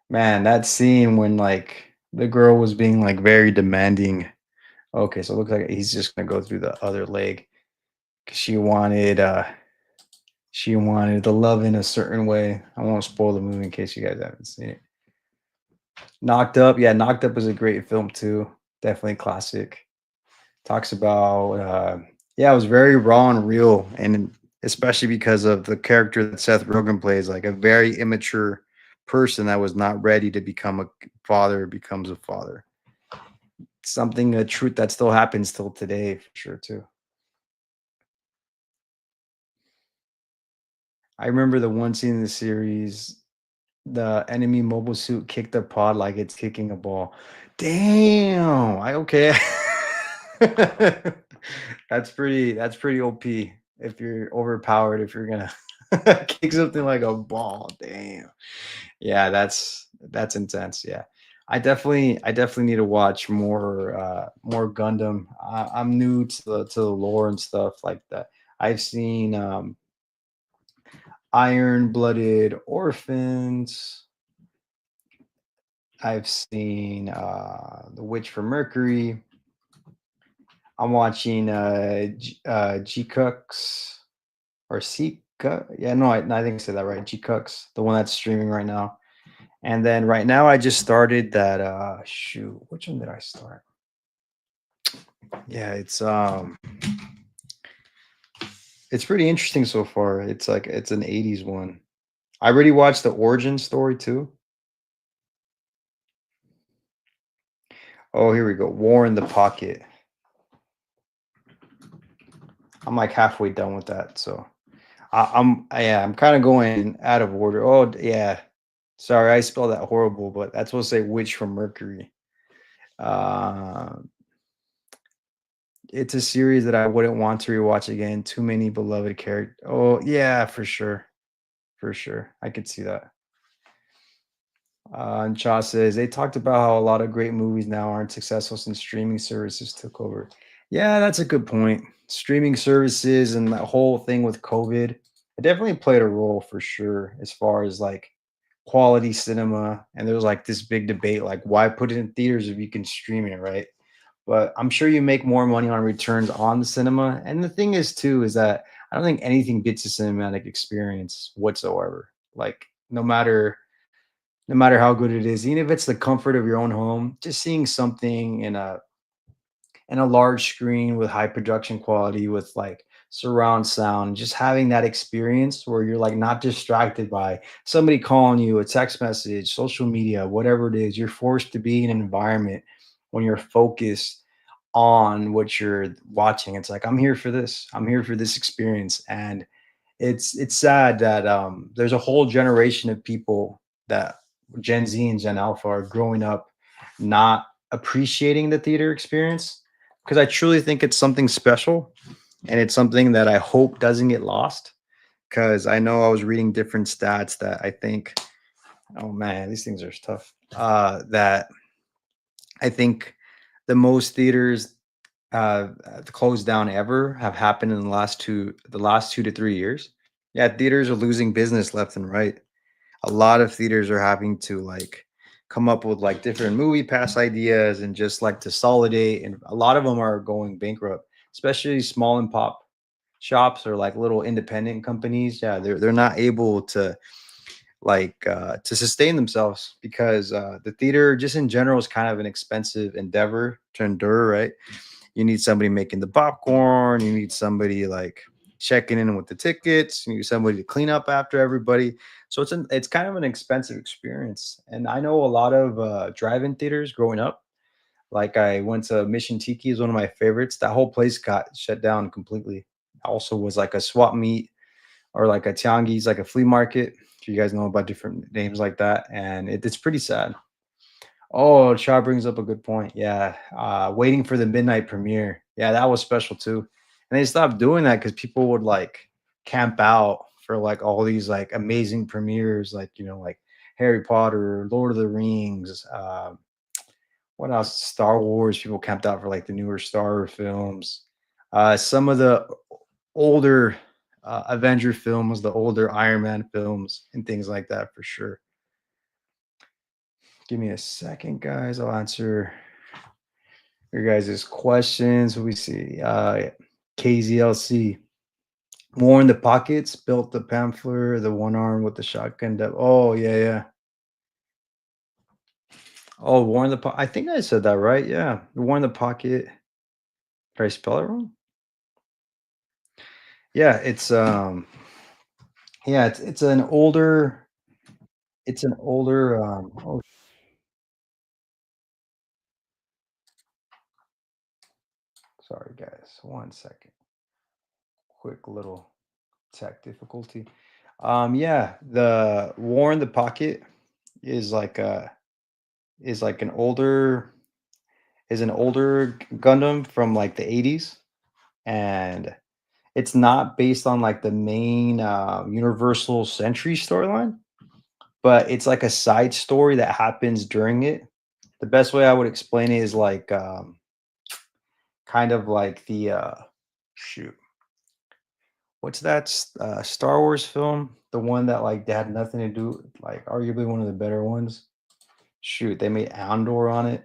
Man, that scene when like the girl was being like very demanding. Okay, so it looks like he's just gonna go through the other leg. 'Cause she wanted the love in a certain way. I won't spoil the movie in case you guys haven't seen it. Knocked Up. Yeah, Knocked Up was a great film too. Definitely classic. Talks about yeah, it was very raw and real, and especially because of the character that Seth Rogen plays, like a very immature person that was not ready to become a father becomes a father. Something a truth that still happens till today for sure too. I remember the one scene in the series, the enemy mobile suit kicked a pod like it's kicking a ball. Damn. I okay. That's pretty OP. if you're overpowered, if you're gonna kick something like a ball. Damn. Yeah, that's intense. Yeah. I definitely need to watch more Gundam. I'm new to the lore and stuff like that. I've seen Iron Blooded Orphans. I've seen The Witch from Mercury. I'm watching G Cooks or C yeah, no, I think I said that right. G Cooks, the one that's streaming right now. And then right now I just started that shoot, which one did I start? Yeah, it's pretty interesting so far. It's an 80s one. I already watched the origin story too. Oh, here we go. War in the Pocket. I'm like halfway done with that, so yeah, I'm kind of going out of order. Oh, yeah. Sorry, I spelled that horrible, but that's supposed to say Witch from Mercury. Uh, it's a series that I wouldn't want to rewatch again. Too many beloved characters. Oh, yeah, for sure. For sure. I could see that. And Cha says they talked about how a lot of great movies now aren't successful since streaming services took over. Yeah, that's a good point. Streaming services and that whole thing with COVID, it definitely played a role for sure as far as like quality cinema. And there was like this big debate, like why put it in theaters if you can stream it, right? But I'm sure you make more money on returns on the cinema. And the thing is, too, is that I don't think anything beats a cinematic experience whatsoever. Like no matter how good it is, even if it's the comfort of your own home, just seeing something in a large screen with high production quality with like surround sound, just having that experience where you're like not distracted by somebody calling you, a text message, social media, whatever it is. You're forced to be in an environment when you're focused on what you're watching. It's like I'm here for this. I'm here for this experience. And it's sad that there's a whole generation of people that Gen Z and Gen Alpha are growing up not appreciating the theater experience because I truly think it's something special and it's something that I hope doesn't get lost. Because I know I was reading different stats that I think, oh man, these things are tough. That I think the most theaters closed down ever have happened in the last 2 to 3 years. Yeah, theaters are losing business left and right. A lot of theaters are having to like come up with like different movie pass ideas and just like to consolidate, and a lot of them are going bankrupt, especially small and pop shops or like little independent companies. Yeah, they're not able to sustain themselves because the theater just in general is kind of an expensive endeavor to endure, right? You need somebody making the popcorn. You need somebody like checking in with the tickets. You need somebody to clean up after everybody. So it's kind of an expensive experience. And I know a lot of drive-in theaters growing up. Like I went to Mission Tiki is one of my favorites. That whole place got shut down completely. Also was like a swap meet or like a tianguis, like a flea market. If you guys know about different names like that, and it's pretty sad. Oh, Shaw brings up a good point. Yeah, waiting for the midnight premiere. Yeah, that was special too. And they stopped doing that because people would like camp out for like all these like amazing premieres, like like Harry Potter, Lord of the Rings. What else? Star Wars. People camped out for like the newer Star films. Some of the older Avenger films, the older Iron Man films, and things like that for sure. Give me a second, guys. I'll answer your guys' questions. What we see? KZLC. More in the pockets, built the pamphlet, the one arm with the shotgun. Oh, yeah, yeah. Oh, War in the I think I said that right. Yeah. War in the Pocket. Did I spell it wrong? Yeah, it's an older oh, sorry guys. One second. Quick little tech difficulty. Yeah, the War in the Pocket is like a is like an older Gundam from like the 80s, and it's not based on like the main Universal Century storyline, but it's like a side story that happens during it. The best way I would explain it is like kind of like the shoot, what's that Star Wars film? The one that like they had nothing to do, like arguably one of the better ones. Shoot, they made Andor on it.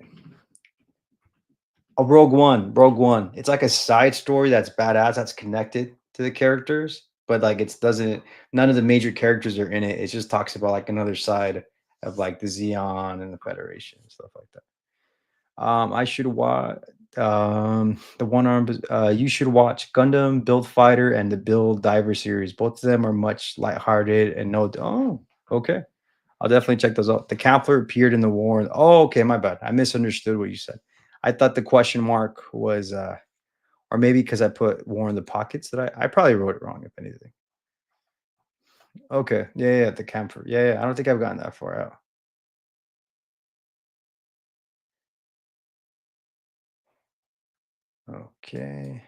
Oh, Rogue One, Rogue One. It's like a side story that's badass, that's connected to the characters, but like it's doesn't none of the major characters are in it. It just talks about like another side of like the Xeon and the Federation and stuff like that. I should watch the one arm. You should watch Gundam Build Fighter and the Build Diver series. Both of them are much lighthearted and no. Oh, okay. I'll definitely check those out. The Campler appeared in the war. Oh, okay, my bad. I misunderstood what you said. I thought the question mark was, or maybe because I put war in the pockets that I probably wrote it wrong, if anything. Okay, yeah, yeah, the Camphor. Yeah, yeah. I don't think I've gotten that far out. Okay.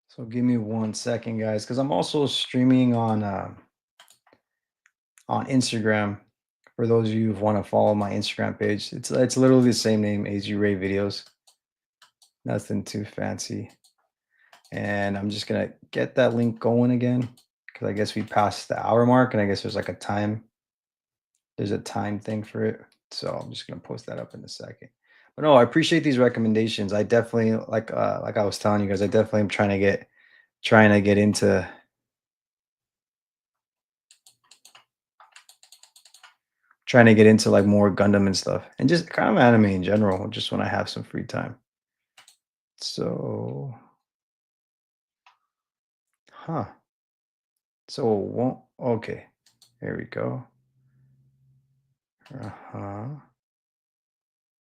So give me 1 second, guys, because I'm also streaming on Instagram. For those of you who want to follow my Instagram page, it's literally the same name, AZ Ray Videos. Nothing too fancy. And I'm just gonna get that link going again because I guess we passed the hour mark, and I guess there's like a time. There's a time thing for it, so I'm just gonna post that up in a second. But no, I appreciate these recommendations. I definitely like I was telling you guys, I definitely am trying to get into like more Gundam and stuff, and just kind of anime in general, just when I have some free time. So, huh? So it won't. Okay, here we go. Uh huh.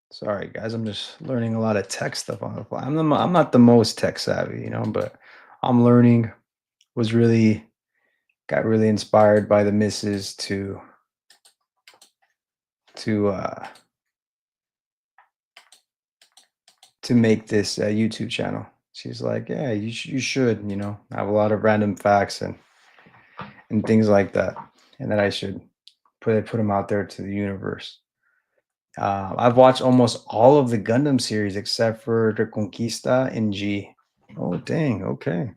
Sorry, guys. I'm just learning a lot of tech stuff on the fly. I'm not the most tech savvy, but I'm learning. Was really got really inspired by the missus to to make this YouTube channel. She's like, yeah, you should, have a lot of random facts and things like that, and that I should put them out there to the universe. I've watched almost all of the Gundam series except for Reconquista and G. Oh, dang. Okay.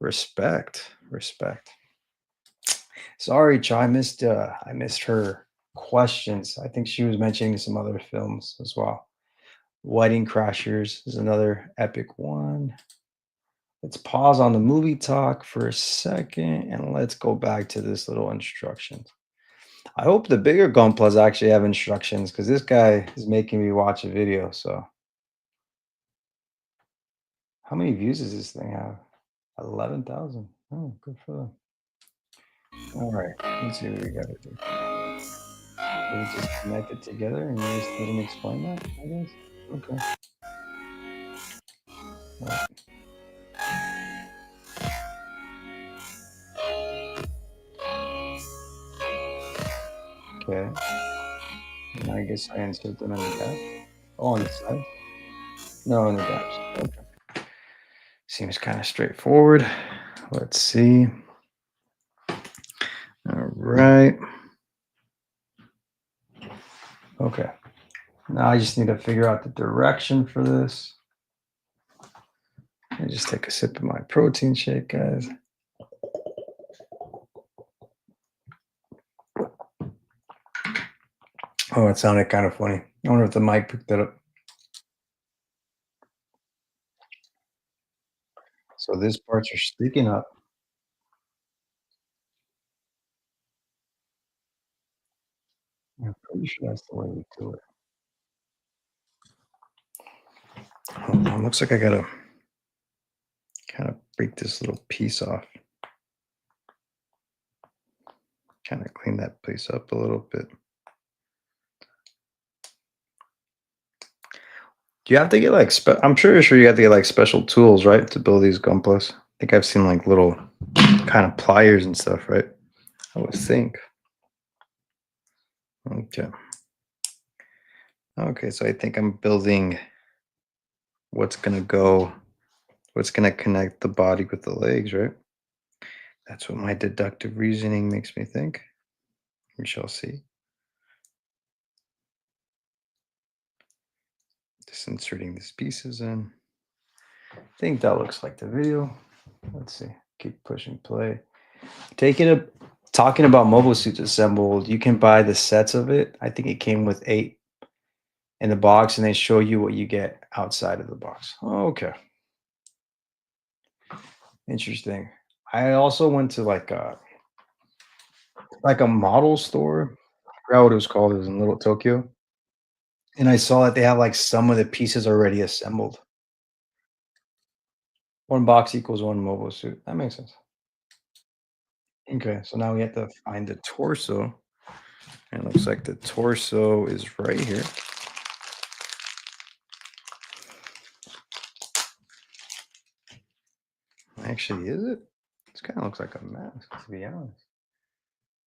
Respect. Respect. Sorry, Cha. I missed her questions. I think she was mentioning some other films as well. Wedding Crashers is another epic one. Let's pause on the movie talk for a second and let's go back to this little instructions. I hope the bigger Gunplas actually have instructions because this guy is making me watch a video. So, how many views does this thing have? 11,000. Oh, good for them. All right, let's see what we got to do. Do we just connect it together and you just didn't explain that, I guess? Okay. Well, okay. And I guess I insert them in the gap. Oh, on the side? No, in the gaps. Okay. Seems kind of straightforward. Let's see. All right. Okay. Now I just need to figure out the direction for this. I just take a sip of my protein shake, guys. Oh, it sounded kind of funny. I wonder if the mic picked that up. So these parts are sticking up. I'm pretty sure that's the way we do it. Hold on. Looks like I gotta kind of break this little piece off. Kind of clean that place up a little bit. Do you have to get like I'm sure you have to get like special tools, right, to build these gunplas? I think I've seen like little kind of pliers and stuff, right? I would think. Okay. Okay, so I think I'm building what's gonna go, what's gonna connect the body with the legs, right? That's what my deductive reasoning makes me think. We shall see. Just inserting these pieces in. I think that looks like the video. Let's see. Keep pushing play. Taking a Talking about mobile suits assembled, you can buy the sets of it. I think it came with 8 in the box, and they show you what you get outside of the box. Okay, interesting. I also went to like a model store. I forgot what it was called. It was in Little Tokyo, and I saw that they have like some of the pieces already assembled. One box equals one mobile suit. That makes sense. Okay, so now we have to find the torso. And it looks like the torso is right here. Actually, is it? This kind of looks like a mask, to be honest.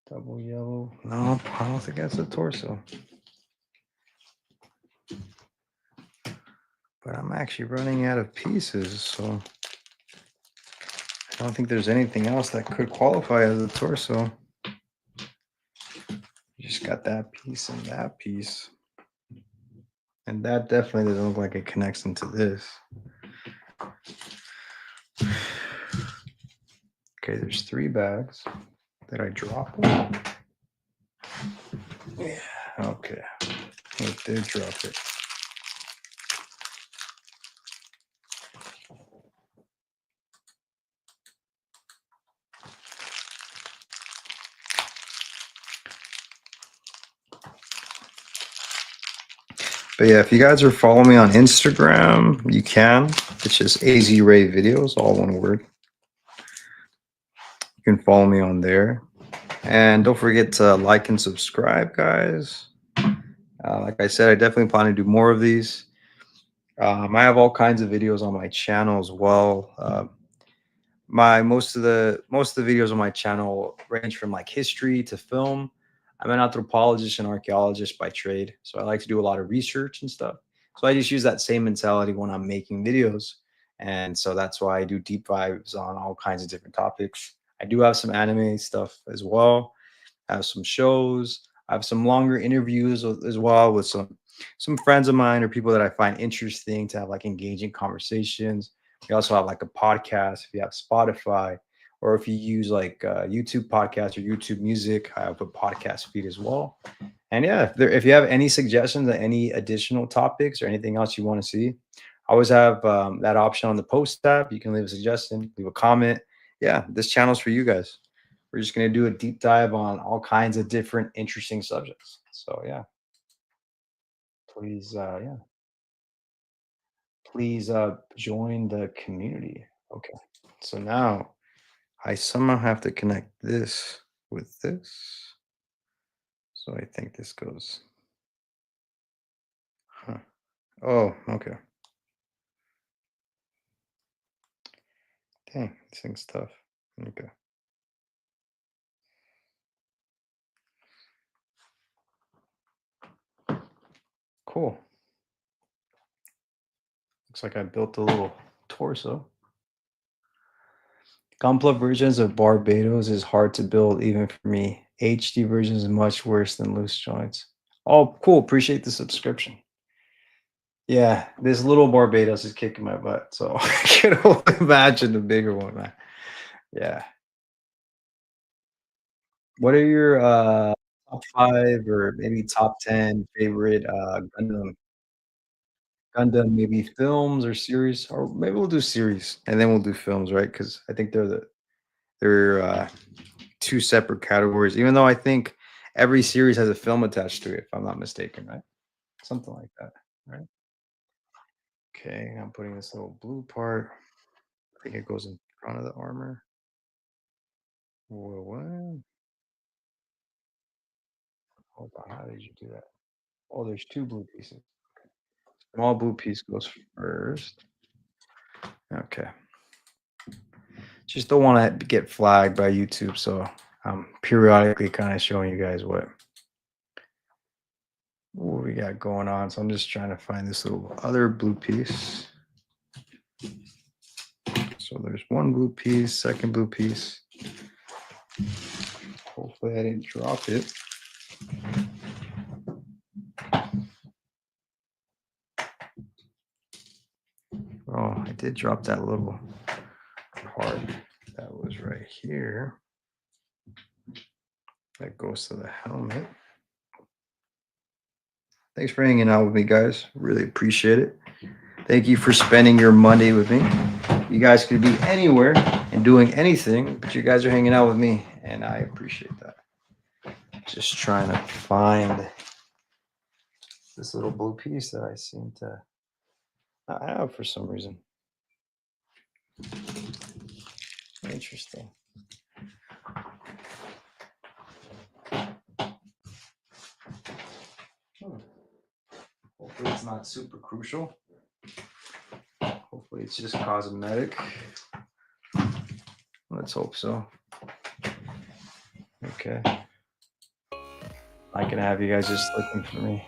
Double yellow. No, I don't think that's a torso. But I'm actually running out of pieces, so I don't think there's anything else that could qualify as a torso. You just got that piece and that piece. And that definitely doesn't look like it connects into this. Okay, there's 3 bags that I drop. Yeah, okay. I did drop it. But yeah, if you guys are following me on Instagram, you can. It's just AZ Ray Videos, all one word. You can follow me on there. And don't forget to like and subscribe, guys. Like I said, I definitely plan to do more of these. I have all kinds of videos on my channel as well. My most of the videos on my channel range from like history to film. I'm an anthropologist and archaeologist by trade, so I like to do a lot of research and stuff. So I just use that same mentality when I'm making videos, and so that's why I do deep dives on all kinds of different topics. I do have some anime stuff as well. I have some shows. I have some longer interviews as well with some friends of mine or people that I find interesting to have like engaging conversations. We also have like a podcast if you have Spotify, or if you use like YouTube podcast or YouTube Music. I have a podcast feed as well. And yeah, if you have any suggestions or any additional topics or anything else you want to see, I always have that option on the post tab. You can leave a suggestion, leave a comment. Yeah, this channel's for you guys. We're just going to do a deep dive on all kinds of different interesting subjects. So yeah, please, please join the community. Okay. So now I somehow have to connect this with this. So I think this goes. Huh. Oh, okay. Dang, this thing's tough. Okay. Cool. Looks like I built a little torso. Gunpla versions of Barbatos is hard to build even for me. HD version is much worse than loose joints. Oh, cool. Appreciate the subscription. Yeah, this little Barbados is kicking my butt. So I can only imagine the bigger one, man. Yeah. What are your top 5 or maybe top 10 favorite Gundam maybe films or series? Or maybe we'll do series and then we'll do films, right? Because I think they're 2 separate categories, even though I think every series has a film attached to it, if I'm not mistaken, right? Something like that, right? Okay, I'm putting this little blue part. I think it goes in front of the armor. Whoa, what? Hold on, how did you do that? Oh, there's 2 blue pieces. Small blue piece goes first. Okay. Just don't want to get flagged by YouTube, so I'm periodically kind of showing you guys what what we got going on. So I'm just trying to find this little other blue piece. So there's one blue piece, second blue piece. Hopefully I didn't drop it. Oh, I did drop that little part that was right here. That goes to the helmet. Thanks for hanging out with me, guys. Really appreciate it. Thank you for spending your Monday with me. You guys could be anywhere and doing anything, but you guys are hanging out with me, and I appreciate that. Just trying to find this little blue piece that I seem to not have for some reason. Interesting. Hopefully it's not super crucial. Hopefully it's just cosmetic. Let's hope so. Okay. I can have you guys just looking for me.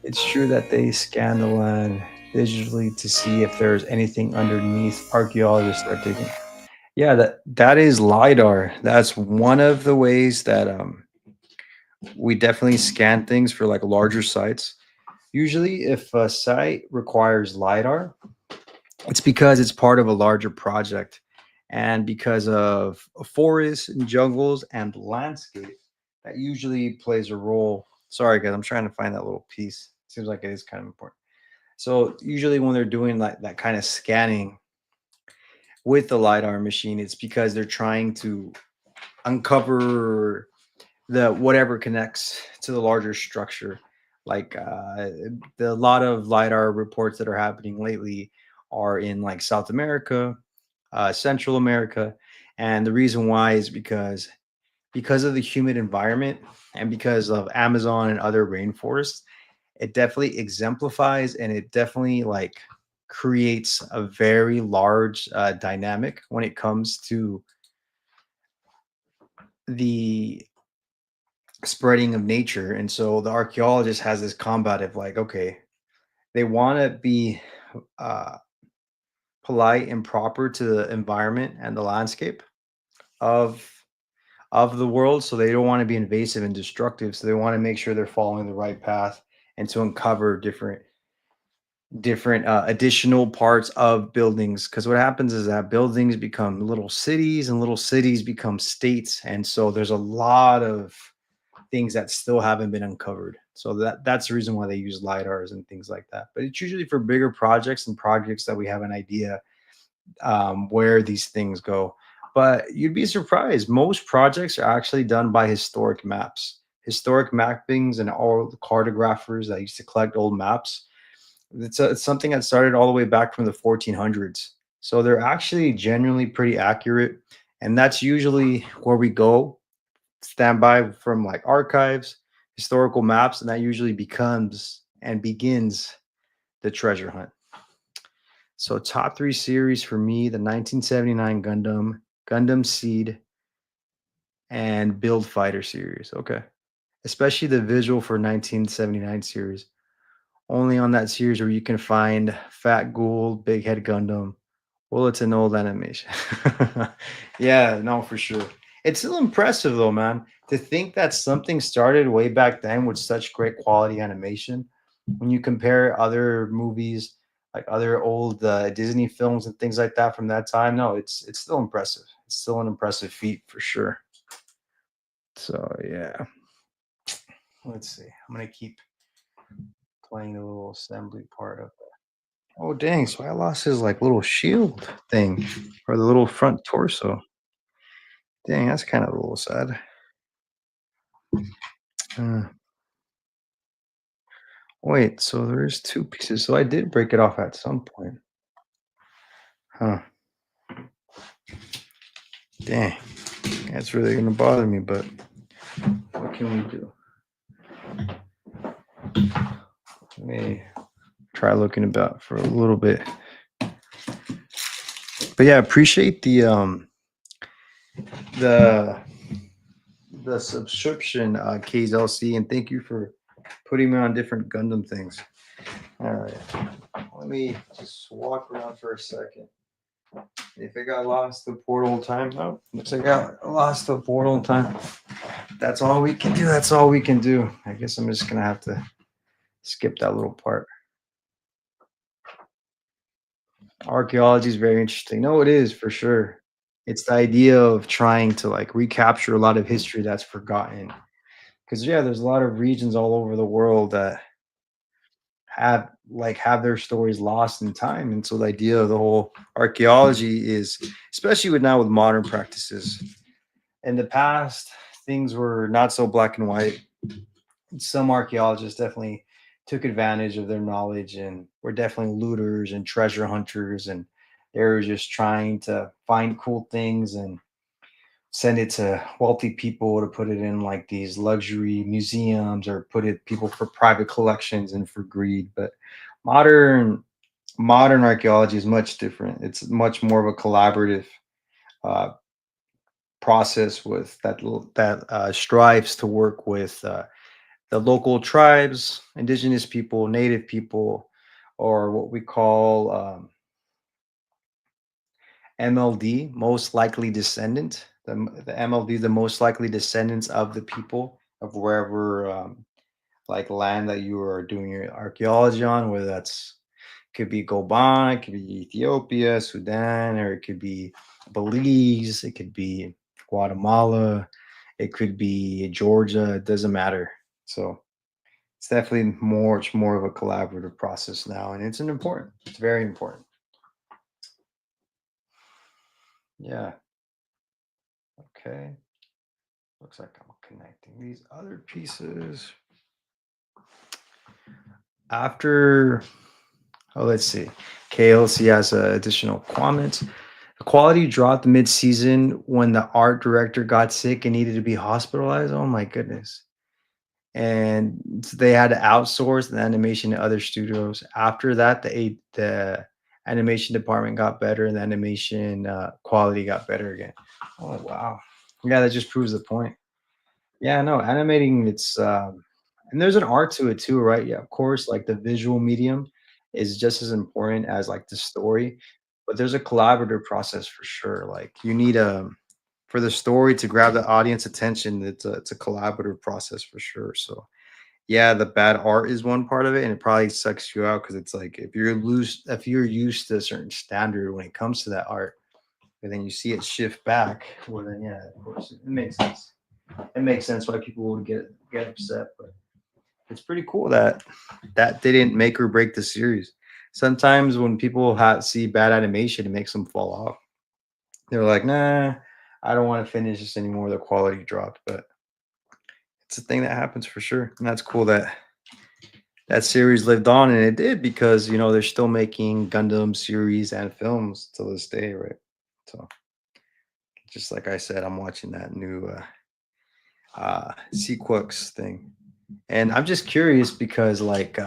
It's true that they scan the land digitally to see if there's anything underneath. Archaeologists are digging. Yeah, that is LiDAR. That's one of the ways that we definitely scan things for like larger sites. Usually, if a site requires LiDAR, it's because it's part of a larger project and because of forests and jungles and landscape that usually plays a role. Sorry, guys, I'm trying to find that little piece. Seems like it is kind of important. So usually when they're doing like that kind of scanning with the LiDAR machine, it's because they're trying to uncover the whatever connects to the larger structure. Like the lot of LiDAR reports that are happening lately are in like South America, Central America, and the reason why is because of the humid environment and because of Amazon and other rainforests. It definitely exemplifies and it definitely like creates a very large dynamic when it comes to the spreading of nature. And so the archaeologist has this combat of like, okay, they want to be uh, polite and proper to the environment and the landscape of the world, so they don't want to be invasive and destructive, so they want to make sure they're following the right path and to uncover different additional parts of buildings, because what happens is that buildings become little cities and little cities become states, and so there's a lot of things that still haven't been uncovered. So that's the reason why they use lidars and things like that, but it's usually for bigger projects and projects that we have an idea where these things go. But you'd be surprised. Most projects are actually done by historic maps, historic mappings, and all the cartographers that used to collect old maps. It's something that started all the way back from the 1400s. So they're actually genuinely pretty accurate. And that's usually where we go, stand by from like archives, historical maps, and that usually becomes and begins the treasure hunt. So top three series for me: the 1979 Gundam, Gundam Seed, and Build Fighter series. Okay, especially the visual for 1979 series. Only on that series where you can find Fat Ghoul, Big Head Gundam. Well, it's an old animation. Yeah, no, for sure. It's still impressive though, man. To think that something started way back then with such great quality animation. When you compare other movies, like other old Disney films and things like that from that time, no, it's still impressive. It's still an impressive feat for sure. So yeah, let's see. I'm gonna keep playing the little assembly part of it. Oh dang! So I lost his like little shield thing, or the little front torso. Dang, that's kind of a little sad. Uh, Wait, so there's two pieces. So I did break it off at some point. Huh. Dang. That's really gonna bother me, but what can we do? Let me try looking about for a little bit. But yeah, appreciate the the subscription, KZLC, and thank you for putting me on different Gundam things. All right, let me just walk around for a second. If it got lost the portal time, oh, looks like I got lost the portal time. That's all we can do. That's all we can do. I guess I'm just gonna have to skip that little part. Archaeology is very interesting. No, it is for sure. It's the idea of trying to like recapture a lot of history that's forgotten. Because yeah, there's a lot of regions all over the world that have their stories lost in time. And so the idea of the whole archaeology is, especially with now with modern practices. In the past, things were not so black and white. Some archaeologists definitely took advantage of their knowledge and were definitely looters and treasure hunters, and they were just trying to find cool things and send it to wealthy people to put it in like these luxury museums or put it people for private collections and for greed. But modern modern archaeology is much different. It's much more of a collaborative uh, process with that strives to work with the local tribes, indigenous people, native people, or what we call MLD, most likely descendant. The MLD, the most likely descendants of the people of wherever like land that you are doing your archaeology on, whether that's could be Goban, it could be Ethiopia, Sudan, or it could be Belize, it could be Guatemala, it could be Georgia. It doesn't matter. So it's definitely much more of a collaborative process now, and it's an important. It's very important. Yeah. Okay. Looks like I'm connecting these other pieces after. Oh, let's see. KLC has additional comments. The quality dropped mid-season when the art director got sick and needed to be hospitalized. Oh my goodness. And they had to outsource the animation to other studios. After that, the animation department got better, and the animation quality got better again. Oh wow, yeah, that just proves the point. Yeah, no, animating it's and there's an art to it too, right? Yeah, of course, like the visual medium is just as important as like the story, but there's a collaborative process for sure. Like you need a for the story to grab the audience attention, it's a collaborative process for sure. So yeah, the bad art is one part of it, and it probably sucks you out because it's like if you're used to a certain standard when it comes to that art, and then you see it shift back, well then yeah, of course it makes sense. It makes sense why people would get upset, but it's pretty cool that that didn't make or break the series. Sometimes when people see bad animation, it makes them fall off. They're like, nah, I don't want to finish this anymore. The quality dropped, but it's a thing that happens for sure, and that's cool that that series lived on, and it did because they're still making Gundam series and films to this day, right? So just like I said, I'm watching that new Sequux thing, and I'm just curious because like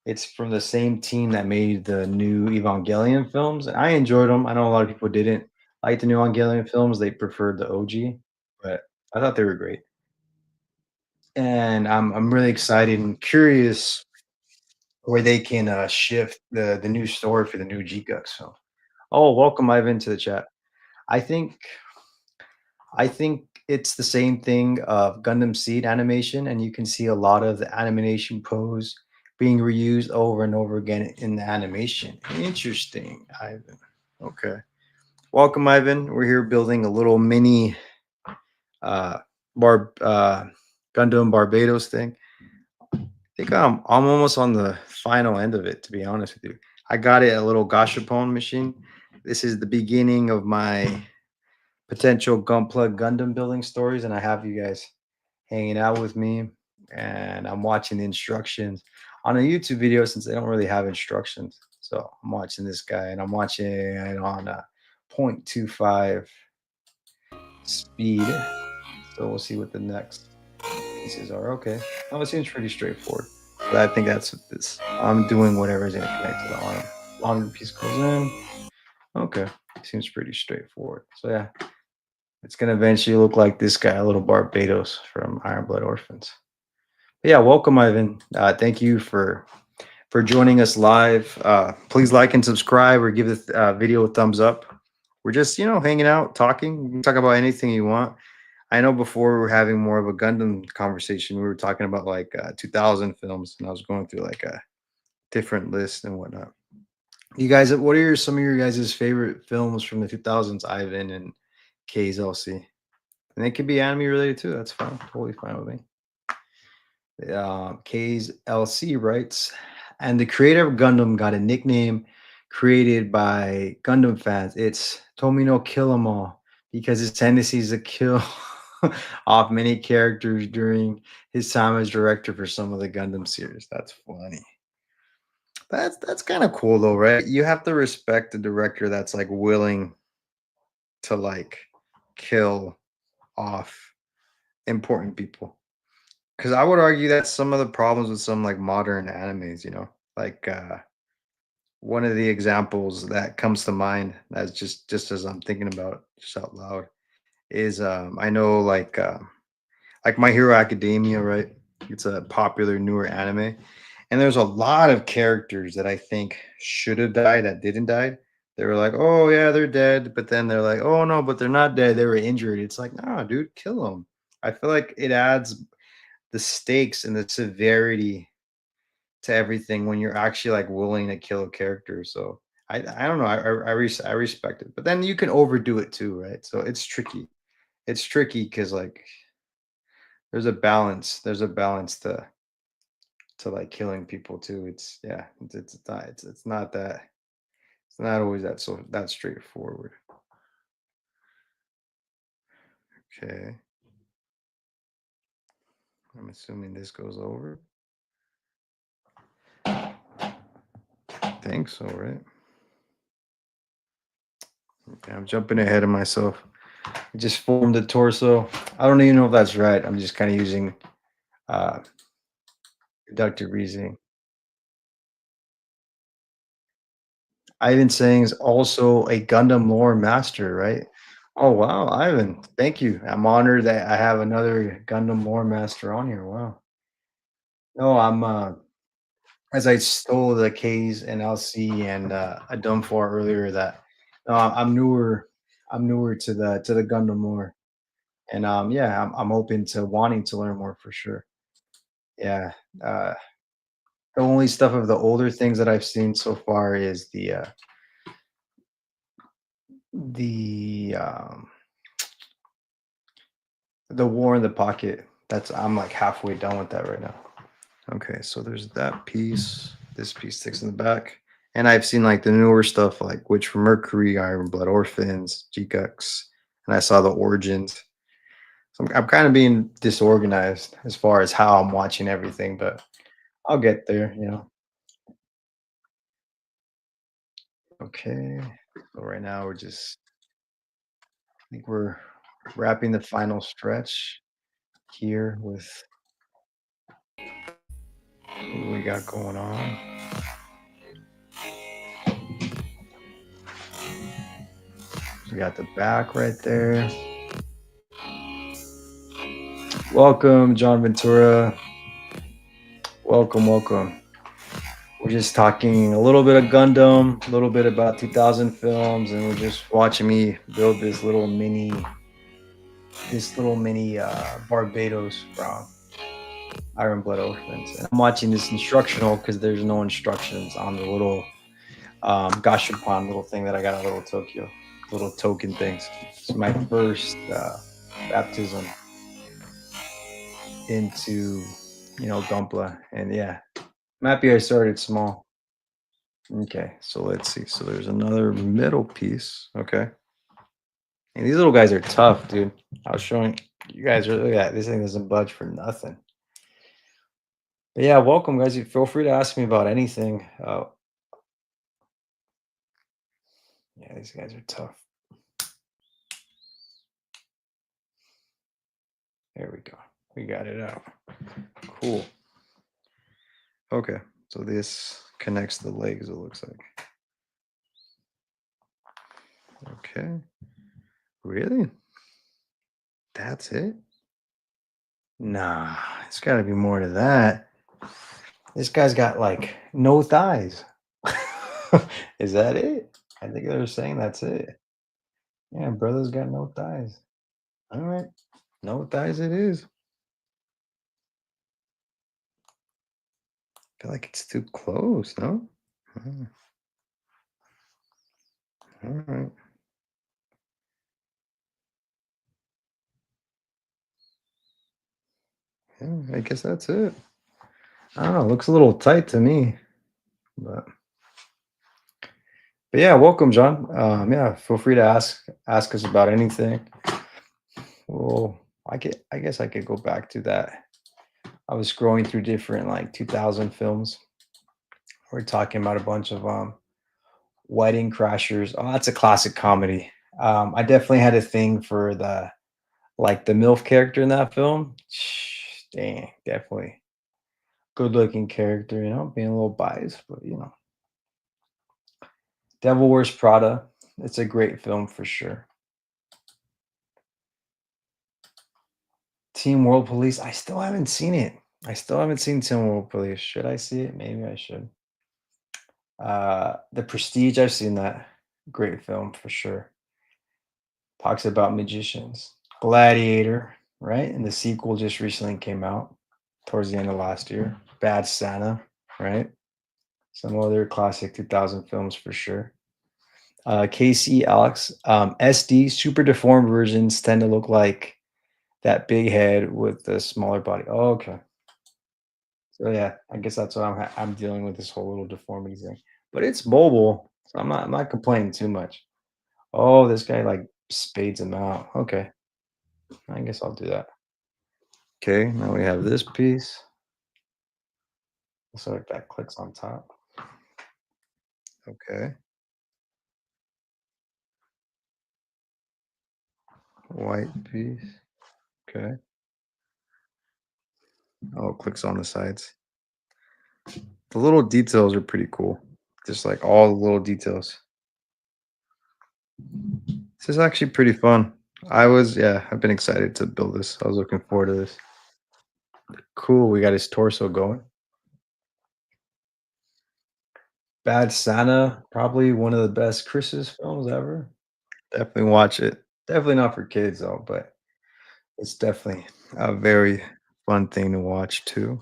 it's from the same team that made the new Evangelion films, and I enjoyed them. I know a lot of people didn't like the new Evangelion films; they preferred the OG, but I thought they were great, and I'm really excited and curious where they can shift the new story for the new G-Gux. So, oh, welcome Ivan to the chat. I think I think it's the same thing of Gundam Seed animation, and you can see a lot of the animation pose being reused over and over again in the animation. Interesting, Ivan. Okay, welcome, Ivan. We're here building a little mini uh, bar Gundam Barbatos thing. Think I'm almost on the final end of it, to be honest with you. I got it a little gashapon machine. This is the beginning of my potential Gunplug Gundam building stories, and I have you guys hanging out with me, and I'm watching the instructions on a YouTube video since they don't really have instructions. So I'm watching this guy, and I'm watching it on a 0.25 speed. So we'll see what the next pieces are. Okay. Oh, it seems pretty straightforward. But I think that's what this. I'm doing whatever is going to connect to the arm. Longer piece goes in. Okay. Seems pretty straightforward. So yeah, it's going to eventually look like this guy, a little Barbatos from Iron Blood Orphans. Yeah, welcome, Ivan. Thank you for joining us live. Please like and subscribe or give this video a thumbs up. We're just, hanging out, talking. You can talk about anything you want. I know before we were having more of a Gundam conversation. We were talking about like 2000 films, and I was going through like a different list and whatnot. You guys, what are some of your guys' favorite films from the 2000s, Ivan and K's LC? And it could be anime related too. That's fine. Totally fine with me. K's LC writes, and the creator of Gundam got a nickname created by Gundam fans. It's Tomino Kill 'em all because his tendency is to kill off many characters during his time as director for some of the Gundam series. That's funny. That's kind of cool though, right? You have to respect the director that's like willing to like kill off important people. Because I would argue that's some of the problems with some like modern animes, like one of the examples that comes to mind as just as I'm thinking about it, just out loud is I know like My Hero Academia, right? It's a popular newer anime, and there's a lot of characters that I think should have died that didn't die. They were like, oh yeah, they're dead, but then they're like, oh no, but they're not dead. They were injured. It's like, nah, dude, kill them. I feel like it adds the stakes and the severity to everything when you're actually like willing to kill a character. So I don't know. I respect it, but then you can overdo it too, right? So it's tricky. It's tricky because like there's a balance. There's a balance to like killing people too. It's yeah. It's not that. It's not always that straightforward. Okay. I'm assuming this goes over. Think so, right? Okay, I'm jumping ahead of myself. I just formed the torso. I don't even know if that's right. I'm just kind of using uh, deductive reasoning. Ivan Sang is also a Gundam lore master, right? Oh wow, Ivan, thank you. I'm honored that I have another Gundam lore master on here. Wow. No, I'm as I stole the K's and LC and a dumb for earlier that I'm newer. I'm newer to the Gundam lore, and yeah, I'm open to wanting to learn more for sure. Yeah. Uh, The only stuff of the older things that I've seen so far is the, the War in the Pocket. That's I'm, like, halfway done with that right now. Okay, so there's that piece. This piece sticks in the back, and I've seen, like, the newer stuff, like Witch from Mercury, Iron Blood Orphans, GCUX, and I saw the Origins. So I'm kinda being disorganized as far as how I'm watching everything, but I'll get there. Okay. So right now I think we're wrapping the final stretch here with what we got going on. We got the back right there. Welcome, John Ventura. Welcome, welcome. We're just talking a little bit of Gundam, a little bit about 2000 films, and we're just watching me build this little mini Barbatos from Iron Blood Orphans. And I'm watching this instructional because there's no instructions on the little Gashapon little thing that I got at Little Tokyo, little token things. It's my first baptism into, Gunpla. And yeah, I'm happy I started small. Okay, so let's see. So there's another middle piece. Okay. And these little guys are tough, dude. I was showing you guys look at that. This thing doesn't budge for nothing. But yeah, welcome, guys. You feel free to ask me about anything. Yeah, these guys are tough. There we go. We got it out. Cool. Okay. So this connects the legs, it looks like. Okay. Really? That's it? Nah, it's got to be more to that. This guy's got like no thighs. Is that it? I think they were saying that's it. Yeah, brother's got no thighs. All right, no thighs it is. I feel like it's too close, no? Hmm, all right. Yeah, I guess that's it. I don't know. Looks a little tight to me, but yeah. Welcome, John. Yeah, feel free to ask us about anything. Well, I guess I could go back to that. I was scrolling through different like 2000 films. We're talking about a bunch of Wedding Crashers. Oh, that's a classic comedy. I definitely had a thing for the MILF character in that film. Dang, definitely good looking character. Being a little biased, but Devil Wears Prada. It's a great film for sure. Team World Police. I still haven't seen it. I still haven't seen Team World Police. Should I see it? Maybe I should. The Prestige. I've seen that. Great film for sure. Talks about magicians. Gladiator, right? And the sequel just recently came out towards the end of last year. Bad Santa, right? Some other classic 2000 films for sure. KC Alex, SD super deformed versions tend to look like that big head with the smaller body. Oh, okay. So yeah, I guess that's what I'm dealing with, this whole little deformity thing. But it's mobile, so I'm not complaining too much. Oh, this guy like spades him out. Okay, I guess I'll do that. Okay, now we have this piece. So that clicks on top. Okay, white piece. Okay. Oh, it clicks on the sides. The little details are pretty cool. Just like all the little details. This is actually pretty fun. Yeah, I've been excited to build this. I was looking forward to this. Cool. We got his torso going. Bad Santa, probably one of the best Christmas films ever. Definitely watch it. Definitely not for kids though, but it's definitely a very fun thing to watch too.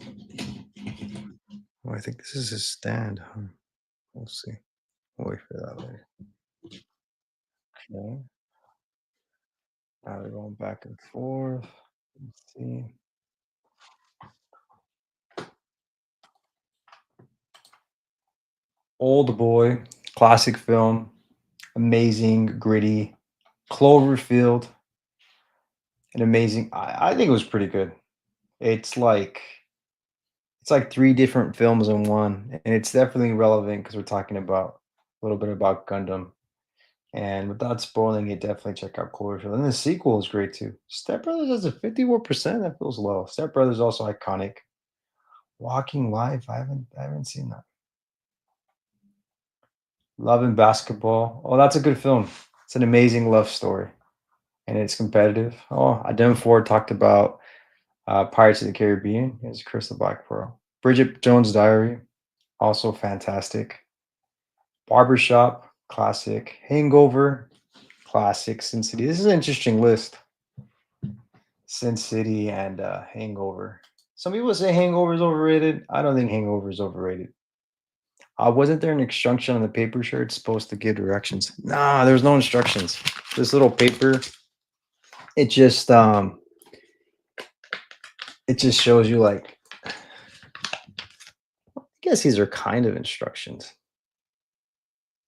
Oh, I think this is his stand. Huh? We'll see. We'll wait for that later. Okay. Now they're going back and forth. Let's see. Old Boy, classic film, amazing, gritty. Cloverfield, an amazing. I think it was pretty good. It's like it's like three different films in one, and it's definitely relevant because we're talking about a little bit about Gundam. And without spoiling it, definitely check out Cloverfield. And the sequel is great too. Step Brothers has a 51%. That feels low. Step Brothers also iconic. Walking Life. I haven't seen that. Love and Basketball. Oh, that's a good film. It's an amazing love story, and it's competitive. Oh, Adam Ford talked about Pirates of the Caribbean. It's Chris the Black Pearl. Bridget Jones' Diary, also fantastic. Barbershop, classic. Hangover, classic. Sin City. This is an interesting list. Sin City and Hangover. Some people say Hangover is overrated. I don't think Hangover is overrated. Wasn't there an instruction on the paper shirt supposed to give directions? Nah, there's no instructions. This little paper, it just um, it just shows you like. I guess these are kind of instructions.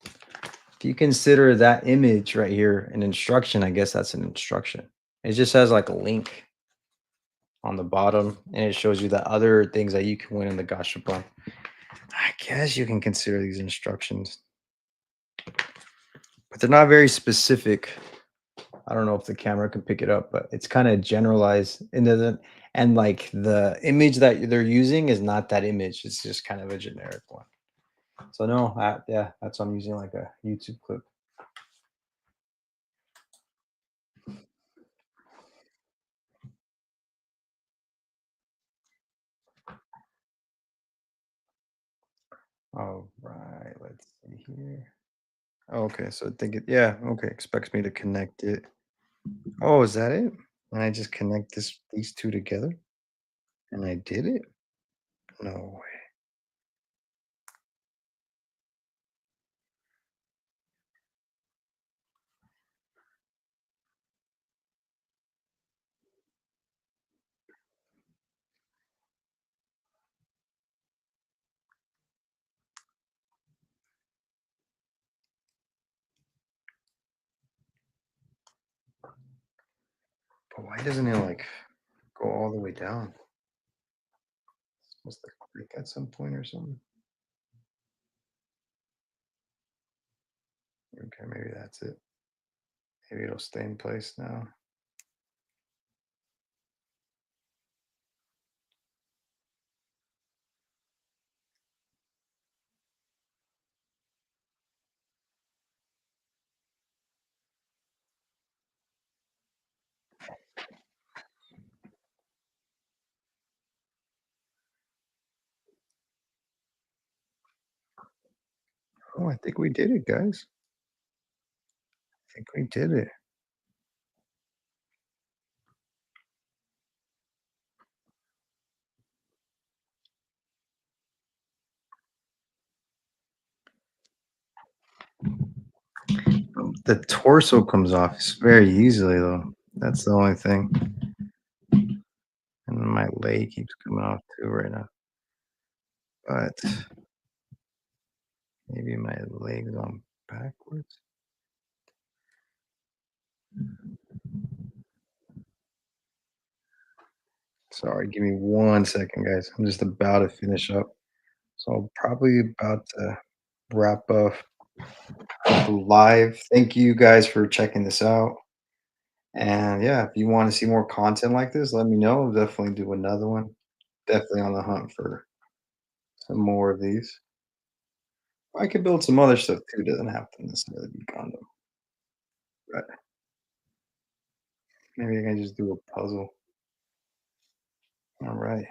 If you consider that image right here an instruction, I guess that's an instruction. It just has like a link on the bottom, and it shows you the other things that you can win in the gashapon. I guess you can consider these instructions, but they're not very specific. I don't know if the camera can pick it up, but it's kind of generalized into and like the image that they're using is not that image. It's just kind of a generic one. So no, yeah, that's why I'm using like a YouTube clip. All right, let's see here. Okay, so I think it, yeah, okay, expects me to connect it. Oh, is that it? And I just connect these two together? And I did it? No way. But why doesn't it like go all the way down? It's supposed to break at some point or something. Okay, maybe that's it. Maybe it'll stay in place now. Oh, I think we did it, guys. I think we did it. The torso comes off very easily, though. That's the only thing. And then my leg keeps coming off too right now. But maybe my leg's on backwards. Sorry, give me 1 second, guys. I'm just about to finish up. So I'm probably about to wrap up the live. Thank you guys for checking this out. And yeah, if you want to see more content like this, let me know. I'll definitely do another one. Definitely on the hunt for some more of these. I could build some other stuff too. Doesn't have to necessarily be Gundam. But maybe I can just do a puzzle. All right.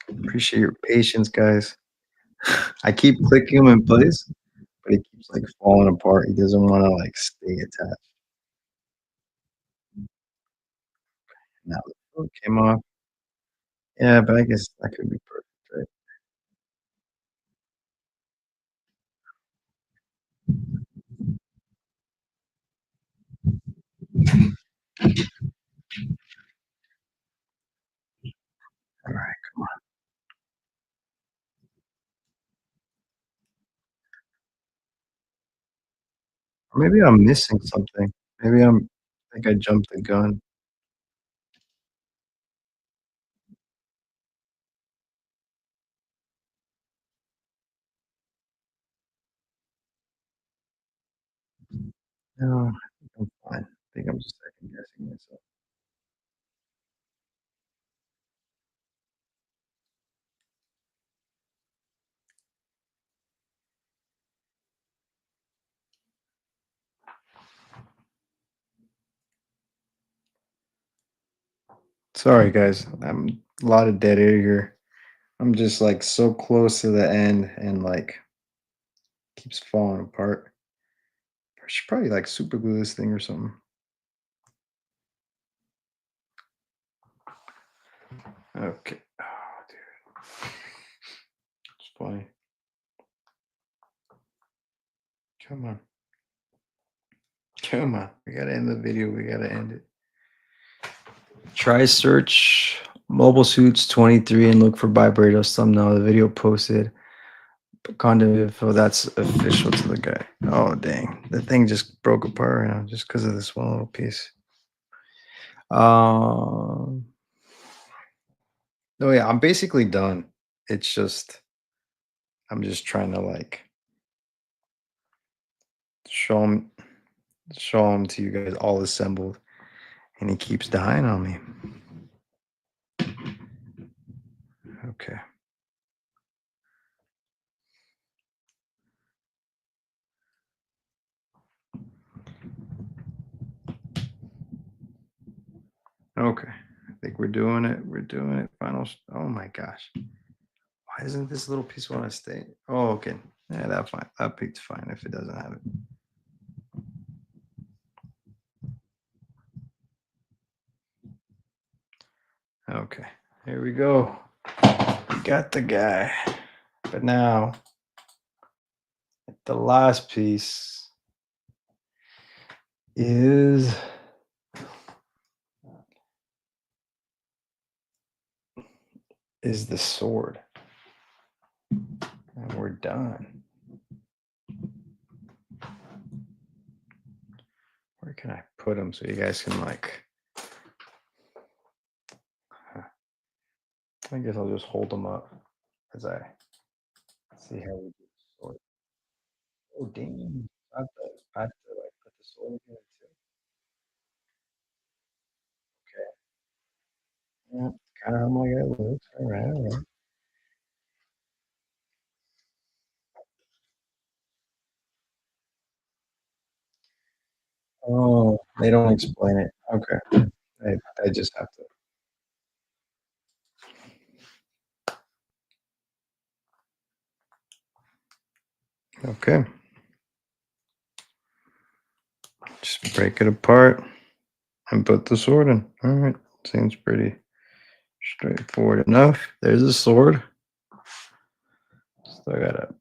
Appreciate your patience, guys. I keep clicking him in place, but he keeps like falling apart. He doesn't want to like stay attached. Now the foot came off. Yeah, but I guess that could be perfect, right? All right. Or maybe I'm missing something. Maybe I think I jumped the gun. No, I think I'm fine. I think I'm just second guessing myself. Sorry, guys. I'm a lot of dead air here. I'm just like so close to the end and like keeps falling apart. I should probably like super glue this thing or something. Okay. Oh, dude. It's funny. Come on. Come on. We gotta end the video. We gotta end it. Try search mobile suits 23 and look for Barbatos thumbnail. The video posted. Content info that's official to the guy. Oh dang. The thing just broke apart right now just because of this one little piece. Um no, yeah, I'm basically done. It's just I'm just trying to like show him show him to you guys all assembled and he keeps dying on me. Okay. Okay. think we're doing it. We're doing it. Oh my gosh. Why doesn't this little piece want to stay? Oh, okay. Yeah, that's fine. That piece fine if it doesn't have it. Okay. Here we go. We got the guy. But now the last piece is the sword. And we're done. Where can I put them so you guys can like I guess I'll just hold them up as I see how we do the sword. Oh damn. I have to like put the sword in too. Okay. Yeah, kind of how my guy looks. All right, all right. Oh, they don't explain it. Okay. I just have to. Okay. Just break it apart and put the sword in. All right. Seems pretty straightforward enough. There's the sword. Still gotta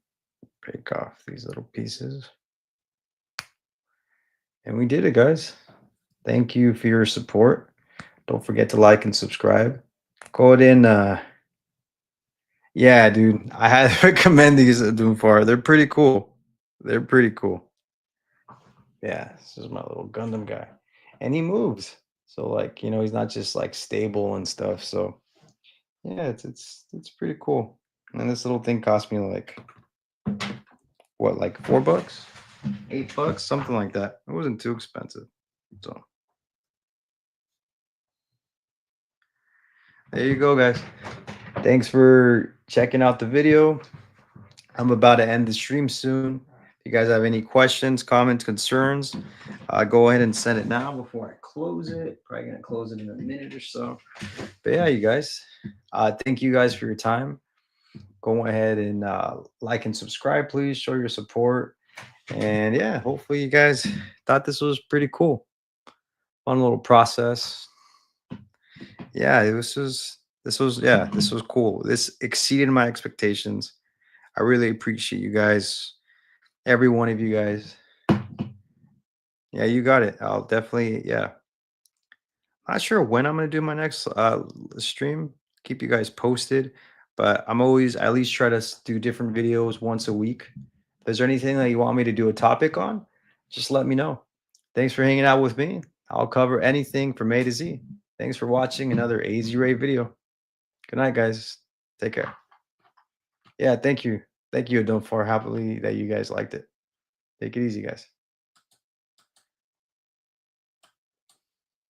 break off these little pieces. And we did it, guys. Thank you for your support. Don't forget to like and subscribe. Go ahead and yeah, dude. I had to recommend these at Doomfar. They're pretty cool. They're pretty cool. Yeah, this is my little Gundam guy. And he moves. So like, he's not just like stable and stuff. So yeah, it's pretty cool. And this little thing cost me like what, like $4? $8, something like that. It wasn't too expensive. So there you go, guys. Thanks for checking out the video. I'm about to end the stream soon. If you guys have any questions, comments, concerns, go ahead and send it now before I close it. Probably gonna close it in a minute or so. But yeah, you guys, thank you guys for your time. Go ahead and like and subscribe, please. Show your support. And yeah, hopefully you guys thought this was pretty cool. Fun little process. Yeah, this was cool. This exceeded my expectations. I really appreciate you guys, every one of you guys. Yeah, you got it. I'll definitely, yeah. Not sure when I'm gonna do my next stream. Keep you guys posted, but I'm always at least try to do different videos once a week. If there's anything that you want me to do a topic on, just let me know. Thanks for hanging out with me. I'll cover anything from A to Z. Thanks for watching another AZ Ray video. Good night, guys. Take care. Yeah, thank you. Thank you, Adon, for happily that you guys liked it. Take it easy, guys.